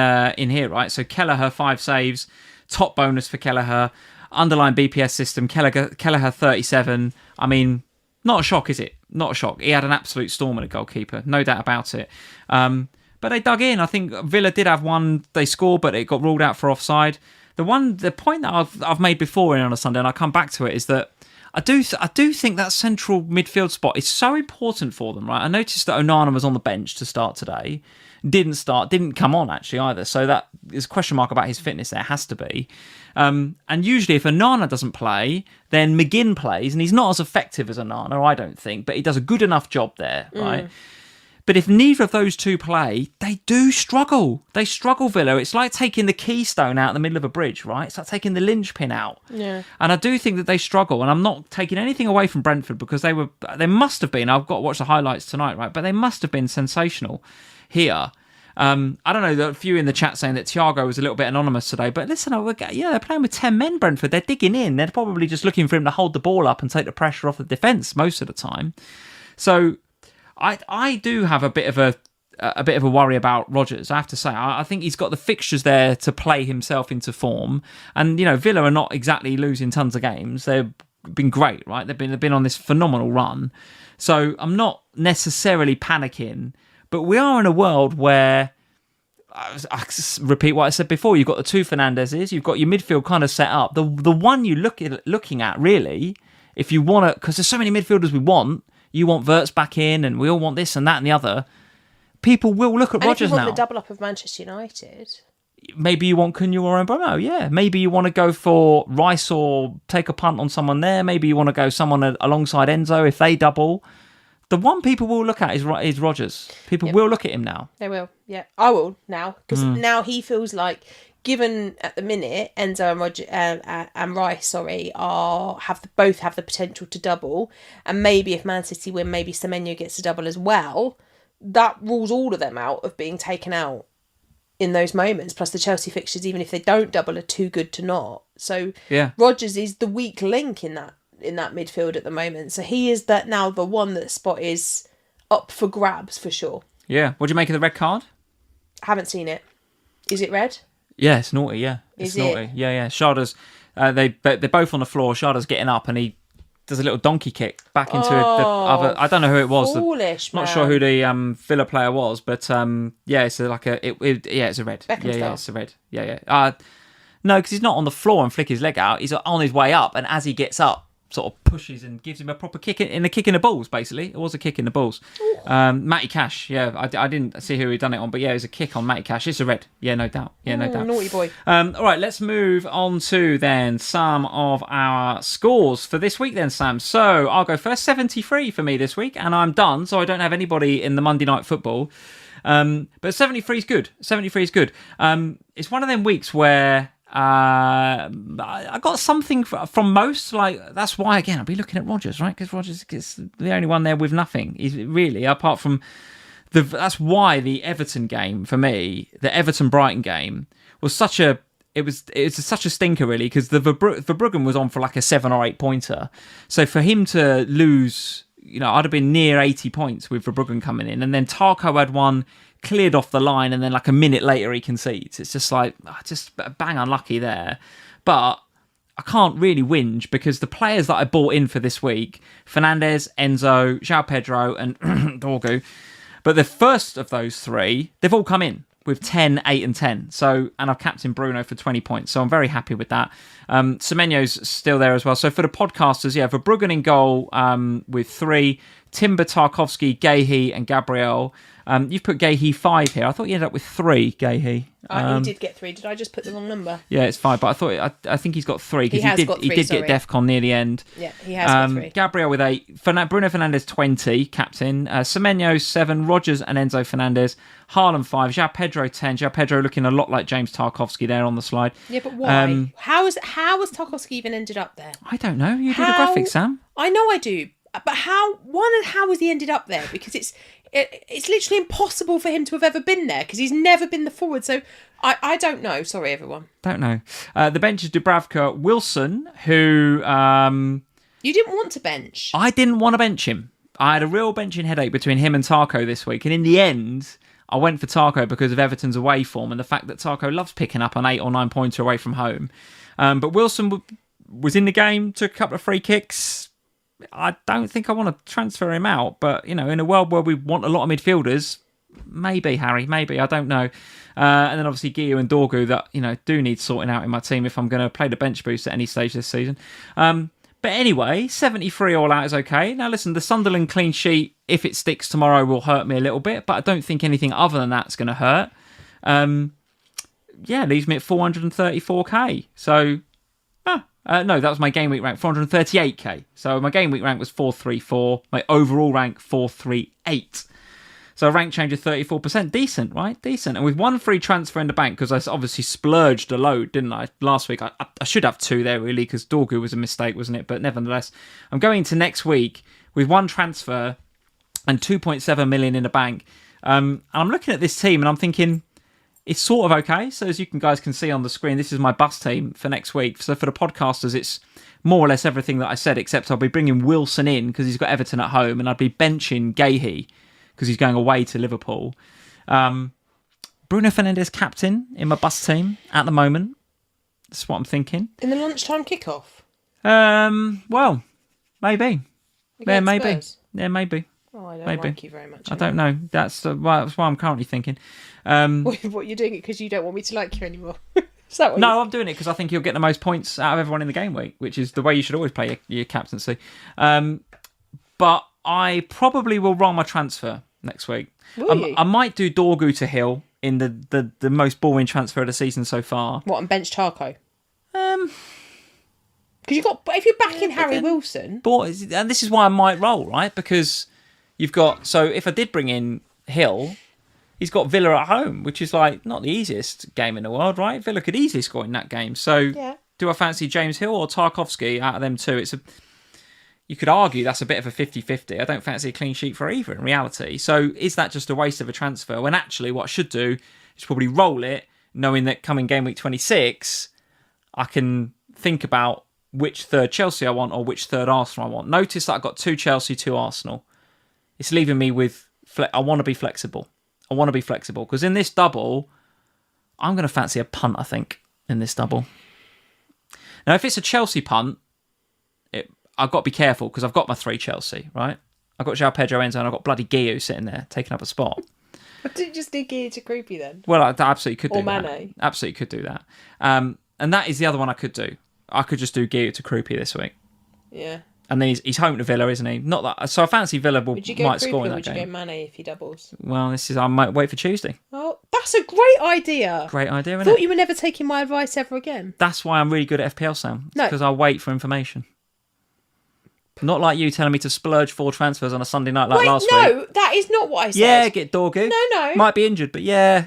here, right? So Kelleher 5 saves, top bonus for Kelleher, underlying BPS system, Kelleher 37. I mean, not a shock, is it? Not a shock. He had an absolute storm at a goalkeeper, no doubt about it. But they dug in. I think Villa did have one they scored, but it got ruled out for offside. The point that I've made before on a Sunday, and I come back to it, is that I do think that central midfield spot is so important for them, right? I noticed that Onana was on the bench to start today. Didn't come on actually either. So that is a question mark about his fitness there, has to be. And usually if Onana doesn't play, then McGinn plays, and he's not as effective as Onana, I don't think, but he does a good enough job there, right? But if neither of those two play, they do struggle. They struggle, Villa. It's like taking the keystone out in the middle of a bridge, right? It's like taking the linchpin out. Yeah. And I do think that they struggle. And I'm not taking anything away from Brentford, because they must have been, I've got to watch the highlights tonight, right? But they must have been sensational here. I don't know, there are a few in the chat saying that Thiago was a little bit anonymous today, but listen, they're playing with 10 men, Brentford. They're digging in. They're probably just looking for him to hold the ball up and take the pressure off the defence most of the time. So I do have a bit of a worry about Rodgers, I have to say. I think he's got the fixtures there to play himself into form. And, you know, Villa are not exactly losing tons of games. They've been great, right? They've been on this phenomenal run. So I'm not necessarily panicking. But we are in a world where, I repeat what I said before, you've got the two Fernandezes, you've got your midfield kind of set up. The one you're looking at, really, if you want to, because there's so many midfielders we want, you want Wirtz back in, and we all want this and that and the other, people will look at Rodgers now. And if you want the double up of Manchester United, maybe you want Cunha or Mbeumo, yeah. Maybe you want to go for Rice or take a punt on someone there. Maybe you want to go someone alongside Enzo if they double. The one people will look at is Rodgers. People will look at him now. They will, yeah. I will now, because now he feels like, given at the minute Enzo and Rice, both have the potential to double, and maybe if Man City win, maybe Semenyo gets a double as well. That rules all of them out of being taken out in those moments. Plus the Chelsea fixtures, even if they don't double, are too good to not. So Rodgers is the weak link in that midfield at the moment. So he is that now the one that spot is up for grabs for sure. Yeah. What do you make of the red card? I haven't seen it. Is it red? Yeah, it's naughty. Yeah, it's naughty. Yeah. Sharda's they're both on the floor. Sharda's getting up and he does a little donkey kick back into the other. I don't know who it was. Foolish, not sure who the Villa player was, but it's like it's a red. Yeah, it's a red. Yeah. No, because he's not on the floor and flick his leg out. He's on his way up, and as he gets up, sort of pushes and gives him a proper kick in the balls, basically. It was a kick in the balls. Matty Cash, yeah, I didn't see who he'd done it on, but yeah, it was a kick on Matty Cash. It's a red. Yeah, no doubt. Naughty boy. All right, let's move on to then some of our scores for this week then, Sam. So I'll go first. 73 for me this week, and I'm done, so I don't have anybody in the Monday Night Football. But 73 is good. 73 is good. It's one of them weeks where I got something from most. Like, that's why, again, I'll be looking at Rodgers, right? Because Rodgers is the only one there with nothing. He's really, apart from that's why the Everton game for me, the Everton-Brighton game, was such a such a stinker, really, because the Verbruggen was on for like a 7 or 8 pointer. So for him to lose, I'd have been near 80 points with Verbruggen coming in, and then Tarko had one cleared off the line, and then like a minute later he concedes. It's just like, just bang unlucky there. But I can't really whinge because the players that I bought in for this week, Fernandes, Enzo, Joao Pedro and Dorgu, but the first of those three, they've all come in with 10, 8 and 10. So, and I've captained Bruno for 20 points. So I'm very happy with that. Semenyo's still there as well. So for the podcasters, yeah, Verbruggen in goal with 3, Timber, Tarkowski, Gahey and Gabriel. You've put Gahey 5 here. I thought you ended up with 3, Gahey. He did get 3. Did I just put the wrong number? Yeah, it's 5, but I think he's got 3 because he did get Defcon near the end. Yeah, he has got 3. Gabriel with 8, Bruno Fernandes 20, captain, Semenyo 7, Rodgers and Enzo Fernandes, Haaland 5, Joao Pedro 10. Joao Pedro looking a lot like James Tarkowski there on the slide. Yeah, but why? How has Tarkowski even ended up there? I don't know. You did a graphic, Sam. I know I do. But how has he ended up there? Because it's literally impossible for him to have ever been there because he's never been the forward. So I don't know. Sorry, everyone. Don't know. The bench is Dubravka, Wilson, who... you didn't want to bench. I didn't want to bench him. I had a real benching headache between him and Tarko this week. And in the end, I went for Tarko because of Everton's away form and the fact that Tarko loves picking up an 8 or 9 pointer away from home. But Wilson was in the game, took a couple of free kicks. I don't think I want to transfer him out, but, in a world where we want a lot of midfielders, maybe, Harry, maybe, I don't know. And then obviously Guiu and Dorgu that, do need sorting out in my team if I'm going to play the bench boost at any stage this season. But anyway, 73 all out is okay. Now listen, the Sunderland clean sheet, if it sticks tomorrow, will hurt me a little bit, but I don't think anything other than that's going to hurt. Leaves me at 434k. So... no, that was my game week rank, 438k. So my game week rank was 434. My overall rank, 438. So a rank change of 34%. Decent, right? Decent. And with one free transfer in the bank, because I obviously splurged a load, didn't I? Last week, I should have 2 there, really, because Dorgu was a mistake, wasn't it? But nevertheless, I'm going into next week with 1 transfer and 2.7 million in the bank. And I'm looking at this team and I'm thinking... It's sort of okay. So as you guys can see on the screen, this is my bus team for next week. So for the podcasters, it's more or less everything that I said, except I'll be bringing Wilson in because he's got Everton at home, and I'd be benching Gahey because he's going away to Liverpool. Bruno Fernandes captain in my bus team at the moment. That's what I'm thinking. In the lunchtime kickoff? Well, maybe. Yeah, maybe. Spurs? Yeah, maybe. Oh, I don't like you very much. I don't know. That's why I'm currently thinking. What, you're doing it because you don't want me to like you anymore? Is that what No, I'm doing it because I think you'll get the most points out of everyone in the game week, which is the way you should always play your captaincy. But I probably will roll my transfer next week. I might do Dorgu to Hill in the most boring transfer of the season so far. What, and bench Tarko? Because if you're backing Harry Wilson... And this is why I might roll, right? Because you've got... So if I did bring in Hill... He's got Villa at home, which is like not the easiest game in the world, right? Villa could easily score in that game. So Do I fancy James Hill or Tarkowski out of them two? You could argue that's a bit of a 50-50. I don't fancy a clean sheet for either in reality. So is that just a waste of a transfer? When actually what I should do is probably roll it, knowing that coming game week 26, I can think about which third Chelsea I want or which third Arsenal I want. Notice that I've got 2 Chelsea, 2 Arsenal. It's leaving me with... I want to be flexible. Because in this double, I'm going to fancy a punt, I think, in this double. Now, if it's a Chelsea punt, I've got to be careful because I've got my 3 Chelsea, right? I've got Joao Pedro, Enzo, and I've got bloody Guiu sitting there taking up a spot. But didn't you just do Guiu to Kroupi then? Well, I absolutely could do that. Or Mane. Absolutely could do that. And that is the other one I could do. I could just do Guiu to Kroupi this week. Yeah. And then he's home to Villa, isn't he? Not that. So I fancy Villa might score in that game. Would you go Mane if he doubles? Well, I might wait for Tuesday. Oh, that's a great idea. Great idea, isn't I thought it? you were never taking my advice ever again. That's why I'm really good at FPL, Sam. No. Because I wait for information. Not like you telling me to splurge 4 transfers on a Sunday night last week. No, that is not what I said. Yeah, get Dorgu. No. Might be injured, but yeah.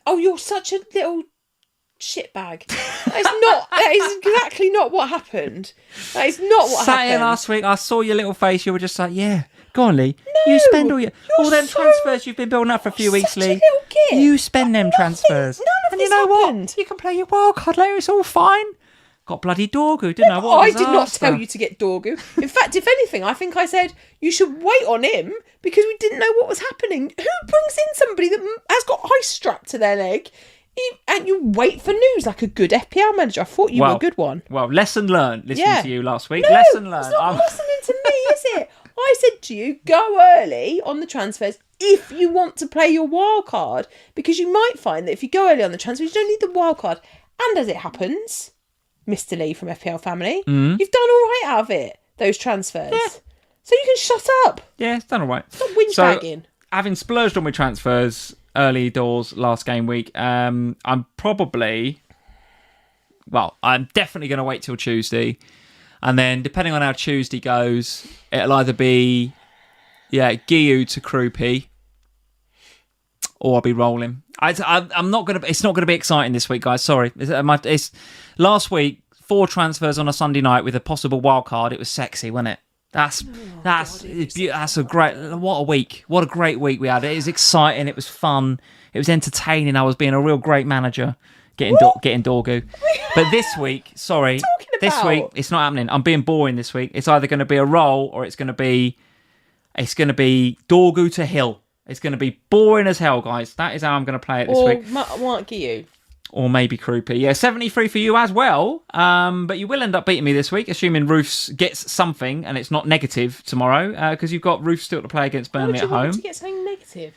Oh, you're such a little shitbag. That is exactly not what happened. That is not what happened. Here last week, I saw your little face. You were just like, yeah, go on, Lee. No, you spend all them transfers you've been building up for a few weeks, Lee. You spend them transfers. None of and this you know happened. What? You can play your wild card later. It's all fine. Got bloody Dorgu, didn't I? What I did not tell you to get Dorgu. In fact, if anything, I think I said you should wait on him because we didn't know what was happening. Who brings in somebody that has got ice strapped to their leg and you wait for news like a good FPL manager? I thought you were a good one. Well, lesson learned listening to you last week. No, lesson learned. It's not listening to me, is it? I said to you, go early on the transfers if you want to play your wild card because you might find that if you go early on the transfers, you don't need the wild card. And as it happens, Mr. Lee from FPL Family, you've done all right out of it, those transfers. Yeah. So you can shut up. Yeah, it's done all right. Stop whinge-bagging. So, having splurged on my transfers early doors last game week, I'm definitely going to wait till Tuesday. And then, depending on how Tuesday goes, it'll either be, Guiu to Kroupi, or I'll be rolling. I'm not going to. It's not going to be exciting this week, guys. Sorry. It's last week 4 transfers on a Sunday night with a possible wild card. It was sexy, wasn't it? That's a great. What a week! What a great week we had. It was exciting. It was fun. It was entertaining. I was being a real great manager, getting Dorgu. But this week, this week it's not happening. I'm being boring this week. It's either going to be a roll or it's going to be Dorgu to Hill. It's going to be boring as hell, guys. That is how I'm going to play it this week. Or Guiu. Or maybe Kroupi. Yeah, 73 for you as well. But you will end up beating me this week, assuming Roofs gets something and it's not negative tomorrow, because you've got Roofs still to play against Burnley at home. Why would you want to get something negative?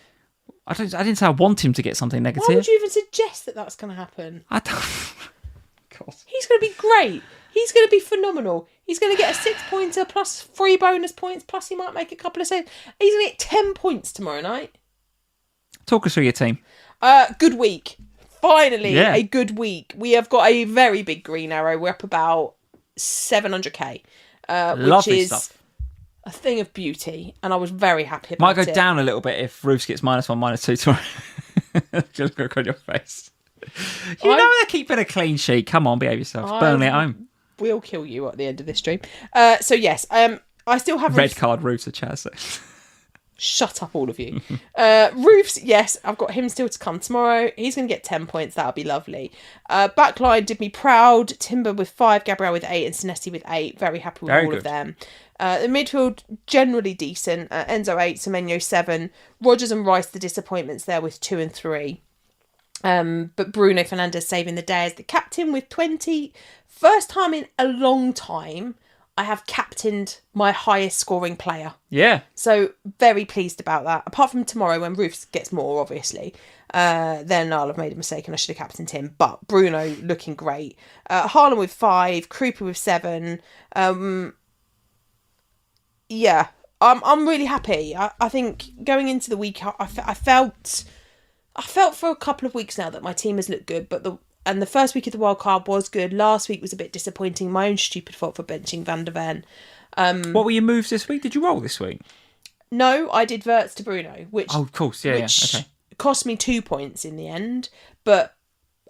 I didn't say I want him to get something negative. Why would you even suggest that that's going to happen? I don't... God. He's going to be great. He's going to be phenomenal. He's going to get a 6-pointer plus 3 bonus points, plus he might make a couple of saves. He's going to get 10 points tomorrow night. Talk us through your team. Good week. Finally, a good week. We have got a very big green arrow. We're up about 700k, which is stuff. A thing of beauty, and I was very happy about it. Might go down a little bit if Roofs gets -1, -2 tomorrow. Just look on your face. You know they're keeping a clean sheet. Come on, behave yourself. Burnley at home. We'll kill you at the end of this stream. So yes, I still have red card Roofs at Chaz. Shut up, all of you. Roofs, yes, I've got him still to come tomorrow. He's going to get 10 points. That'll be lovely. Backline did me proud. Timber with 5, Gabriel with 8, and Sinesti with 8. Very happy with all of them. The midfield, generally decent. Enzo 8, Semenyo 7. Rodgers and Rice, the disappointments there with 2 and 3. But Bruno Fernandes saving the day as the captain with 20. First time in a long time I have captained my highest scoring player. Yeah. So very pleased about that. Apart from tomorrow when Roofs gets more, obviously. Then I'll have made a mistake and I should have captained him. But Bruno looking great. Haaland with 5. Kroupi with 7. Yeah. I'm really happy. I think going into the week, I felt for a couple of weeks now that my team has looked good, but the first week of the wild card was good. Last week was a bit disappointing. My own stupid fault for benching Van der Ven. What were your moves this week? Did you roll this week? No, I did Verts to Bruno, which of course, okay. Cost me 2 points in the end. But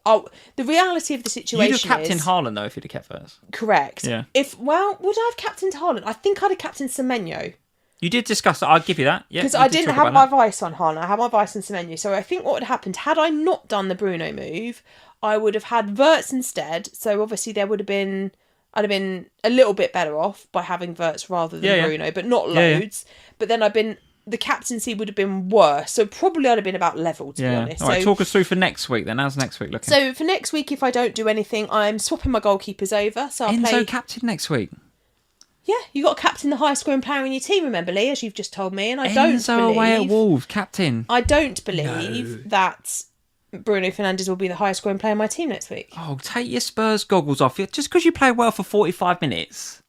the reality of the situation is... You'd have captained Haaland though if you'd have kept Verts. Correct. Yeah. Would I have captained Haaland? I think I'd have captained Semenyo. You did discuss that. I'll give you that. Yeah. Because I didn't have my vice on Haaland. I had my vice on Semenyo. So I think what would have happened, had I not done the Bruno move, I would have had Verts instead. So obviously I'd have been a little bit better off by having Verts rather than Bruno, but not loads. But then the captaincy would have been worse. So probably I'd have been about level, to be honest. All right, talk us through for next week then. How's next week looking? So for next week, if I don't do anything, I'm swapping my goalkeepers over. So I'll play captain next week. Yeah, you got to captain the highest scoring player in your team, remember, Lee, as you've just told me. And I don't believe... away at Wolves, captain. I don't believe that Bruno Fernandes will be the highest scoring player in my team next week. Oh, take your Spurs goggles off. Just because you play well for 45 minutes.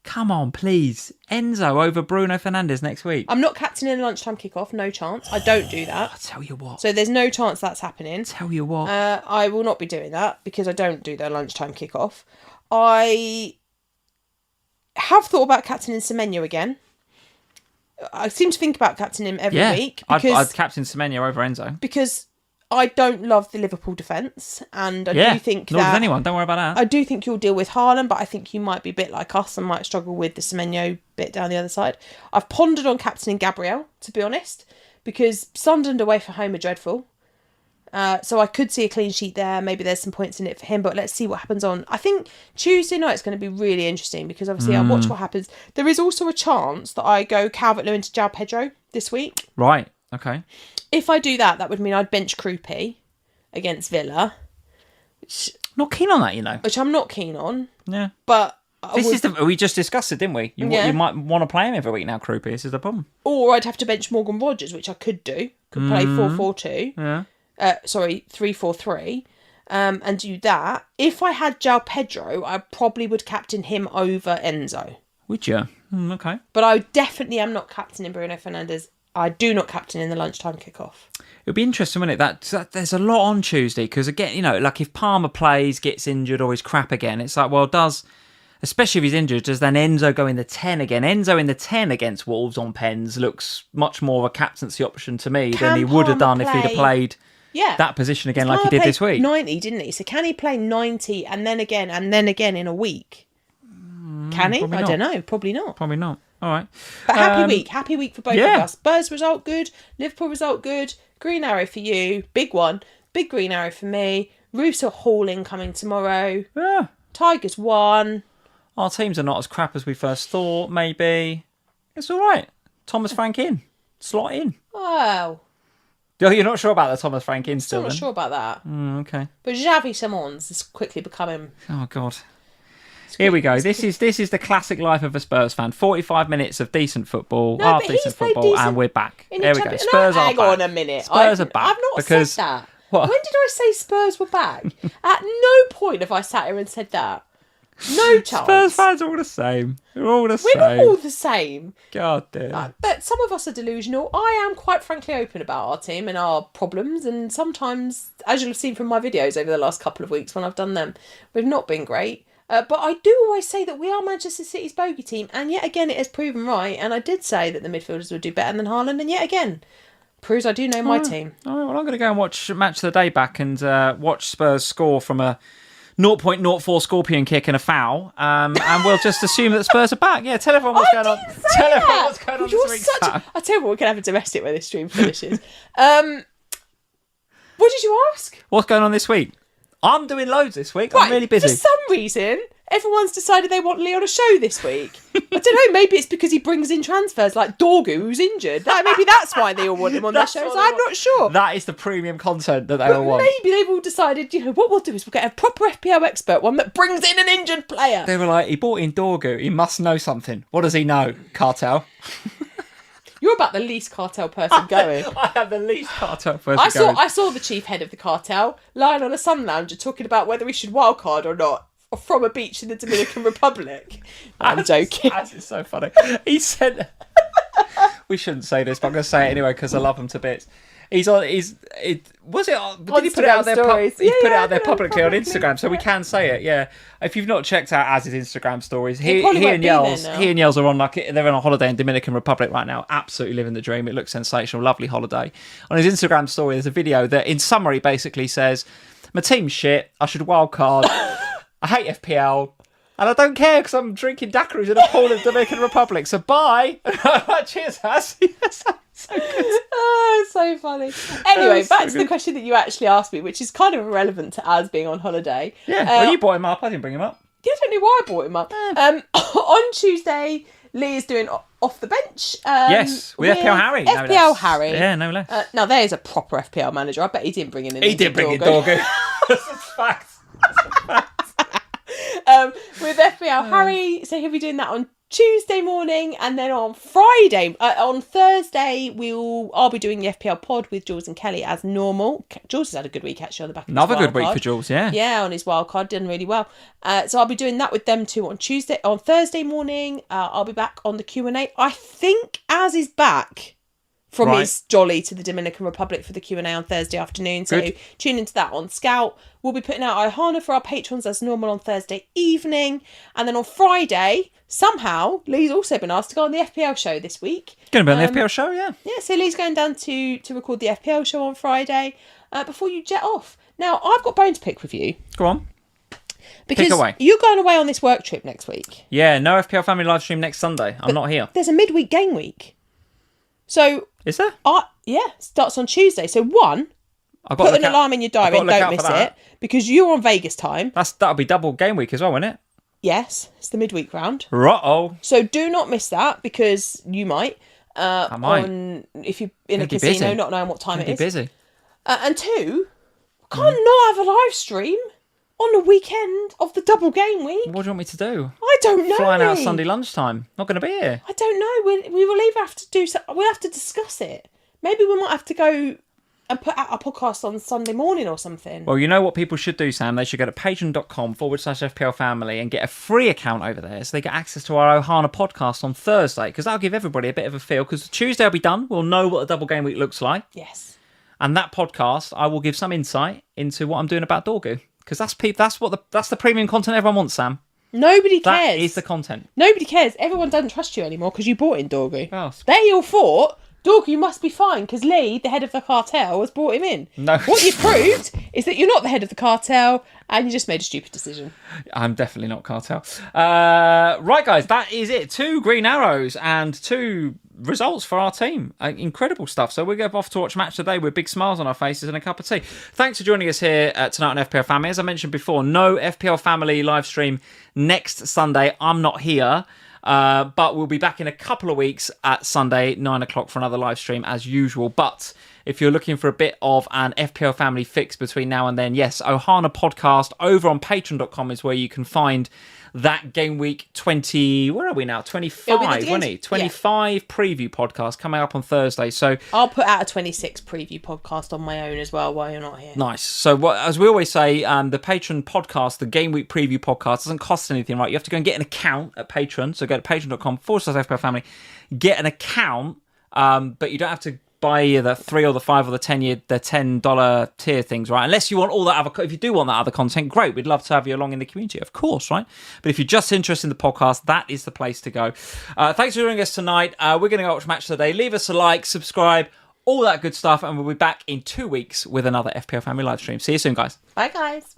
Come on, please. Enzo over Bruno Fernandes next week. I'm not captaining a lunchtime kickoff. No chance. I don't do that. I tell you what. So there's no chance that's happening. Tell you what. I will not be doing that because I don't do the lunchtime kickoff. I have thought about captaining Semenyo again. I seem to think about captaining him every week. I'd captain Semenyo over Enzo. Because I don't love the Liverpool defence, and I do think nor does anyone. Don't worry about that. I do think you'll deal with Haaland, but I think you might be a bit like us and might struggle with the Semenyo bit down the other side. I've pondered on captaining Gabriel, to be honest, because Sunderland away from home are dreadful. So I could see a clean sheet there. Maybe there's some points in it for him, but let's see what happens on. I think Tuesday night's going to be really interesting because obviously I'll watch what happens. There is also a chance that I go Calvert-Lewin to Joao Pedro this week. Right. Okay. If I do that, that would mean I'd bench Kroupi against Villa. Not keen on that, you know. Which I'm not keen on. Yeah. But we just discussed it, didn't we? You might want to play him every week now, Kroupi. This is the problem. Or I'd have to bench Morgan Rogers, which I could do. Could play 4-4-2. Yeah. 3-4-3. And do that. If I had Joao Pedro, I probably would captain him over Enzo. Would you? Okay. But I definitely am not captaining Bruno Fernandes. I do not captain in the lunchtime kickoff. It'll be interesting, won't it? That there's a lot on Tuesday because again, you know, like if Palmer plays, gets injured, or he's crap again, it's like, well, especially if he's injured, does then Enzo go in the 10 again? Enzo in the 10 against Wolves on pens looks much more of a captaincy option to me than he would have done if he'd have played that position again like he did this week. 90, didn't he? So can he play 90 and then again in a week? Can he? I don't know. Probably not. Probably not. All right. But happy week for both of us. Spurs result good, Liverpool result good, green arrow for you, big one, big green arrow for me. Russo hauling coming tomorrow. Yeah. Tigers won. Our teams are not as crap as we first thought, maybe. It's all right. Thomas Frank in. Slot in. Wow. You're not sure about the Thomas Frank in still, I'm not sure about that. Okay. But Xavi Simons is quickly becoming... Oh, God. Here we go. This is the classic life of a Spurs fan. 45 minutes of decent football, decent football, and we're back. There we go. Spurs are back. Hang on a minute. Spurs are back. I've not said that. What? When did I say Spurs were back? At no point have I sat here and said that. No chance. Spurs fans are all the same. We're all the same. We're not all the same. God damn. But some of us are delusional. I am quite frankly open about our team and our problems, and sometimes, as you'll have seen from my videos over the last couple of weeks when I've done them, we've not been great. But I do always say that we are Manchester City's bogey team, and yet again it has proven right. And I did say that the midfielders would do better than Haaland, and yet again proves I do know my team. All right, well, I'm going to go and watch Match of the Day back and watch Spurs score from a 0.04 scorpion kick and a foul, and we'll just assume that Spurs are back. Yeah, tell everyone what's going on. Tell everyone what's going on this week. I'll tell you what, we can have a domestic when this stream finishes. What did you ask? What's going on this week? I'm doing loads this week. I'm really busy. For some reason, everyone's decided they want Lee on a show this week. I don't know, maybe it's because he brings in transfers like Dorgu, who's injured. Maybe that's why they all want him on their shows. I'm not sure. That is the premium content that they all want. Maybe they've all decided, what we'll do is we'll get a proper FPL expert, one that brings in an injured player. They were like, he bought in Dorgu, he must know something. What does he know? Cartel. You're about the least cartel person going. I am the least cartel person going. I saw the chief head of the cartel lying on a sun lounger talking about whether we should wildcard or not from a beach in the Dominican Republic. I'm joking. That's so funny. He said... We shouldn't say this, but I'm going to say it anyway because I love him to bits. Did he put it out there? He put it out there publicly on Instagram, so we can say it. Yeah, if you've not checked out Az's Instagram stories, he and Yells are on they're on a holiday in Dominican Republic right now. Absolutely living the dream. It looks sensational, lovely holiday. On his Instagram story, there's a video that, in summary, basically says, "My team's shit. I should wild card. I hate FPL." And I don't care because I'm drinking daiquiris in a pool in the Dominican Republic. So bye. Cheers, Az. So good. Oh, so funny. Anyway, back to the question that you actually asked me, which is kind of irrelevant to Az being on holiday. Yeah, well, you brought him up. I didn't bring him up. Yeah, I don't know why I brought him up. On Tuesday, Lee is doing off the bench. Yes, with FPL Harry. FPL Harry. Yeah, no less. Now, there's a proper FPL manager. I bet he didn't bring in He did bring in Dorgu. That's a fact. With with FPL Harry. So he'll be doing that on Tuesday morning, and then on Thursday, I'll be doing the FPL pod with Jules and Kelly as normal. Jules has had a good week actually on the back of another good week for Jules, yeah, on his wild card, done really well. So I'll be doing that with them too on Thursday morning. I'll be back on the Q&A. I think Az is back from his jolly to the Dominican Republic for the Q&A on Thursday afternoon. So tune into that on Scout. We'll be putting out Ohana for our patrons as normal on Thursday evening. And then on Friday, somehow, Lee's also been asked to go on the FPL show this week. Going to be on the FPL show, yeah. Yeah, so Lee's going down to record the FPL show on Friday before you jet off. Now, I've got bone to pick with you. Go on. Because you're going away on this work trip next week. Yeah, no FPL family live stream next Sunday. I'm not here. There's a midweek game week. So... Is there? Starts on Tuesday. So put an alarm in your diary and don't miss it, because you're on Vegas time. That'll be double game week as well, won't it? Yes, it's the midweek round. Right-oh. So do not miss that, because you might. I might. If you're in a casino, busy. Not knowing what time it is. Busy. And two, can't not have a live stream on the weekend of the double game week. What do you want me to do? I don't know. Flying out Sunday lunchtime. Not going to be here. I don't know. We will either have to do so. We'll have to discuss it. Maybe we might have to go and put out a podcast on Sunday morning or something. Well, you know what people should do, Sam? They should go to patreon.com/FPL family and get a free account over there so they get access to our Ohana podcast on Thursday, because that'll give everybody a bit of a feel, because Tuesday will be done. We'll know what the double game week looks like. Yes. And that podcast, I will give some insight into what I'm doing about Dorgu. Because that's the premium content everyone wants, Sam. Nobody cares. That is the content. Nobody cares. Everyone doesn't trust you anymore because you brought in Dorgu. Oh. They all thought, Dorgu must be fine because Lee, the head of the cartel, has brought him in. No. What you proved is that you're not the head of the cartel and you just made a stupid decision. I'm definitely not cartel. Right, guys, that is it. 2 green arrows and 2 results for our team. Incredible stuff. So we'll go off to watch match today with big smiles on our faces and a cup of tea. Thanks for joining us here tonight on FPL Family. As I mentioned before, no FPL Family live stream next Sunday. I'm not here. But we'll be back in a couple of weeks at Sunday, 9 o'clock for another live stream as usual. But if you're looking for a bit of an FPL family fix between now and then, yes, Ohana podcast over on patreon.com is where you can find that game week 20, where are we now? 25, wasn't it? 25 preview podcast coming up on Thursday. So I'll put out a 26 preview podcast on my own as well while you're not here. Nice. So as we always say, the Patreon podcast, the game week preview podcast, doesn't cost anything, right? You have to go and get an account at Patreon. So go to patreon.com/FPL family, get an account, but you don't have to buy the 3 or the 5 or the $10 tier things, right? Unless you want all that other, if you do want that other content, great. We'd love to have you along in the community, of course, right? But if you're just interested in the podcast, that is the place to go. Thanks for joining us tonight. We're going to go watch match today. Leave us a like, subscribe, all that good stuff, and we'll be back in 2 weeks with another FPL Family live stream. See you soon, guys. Bye, guys.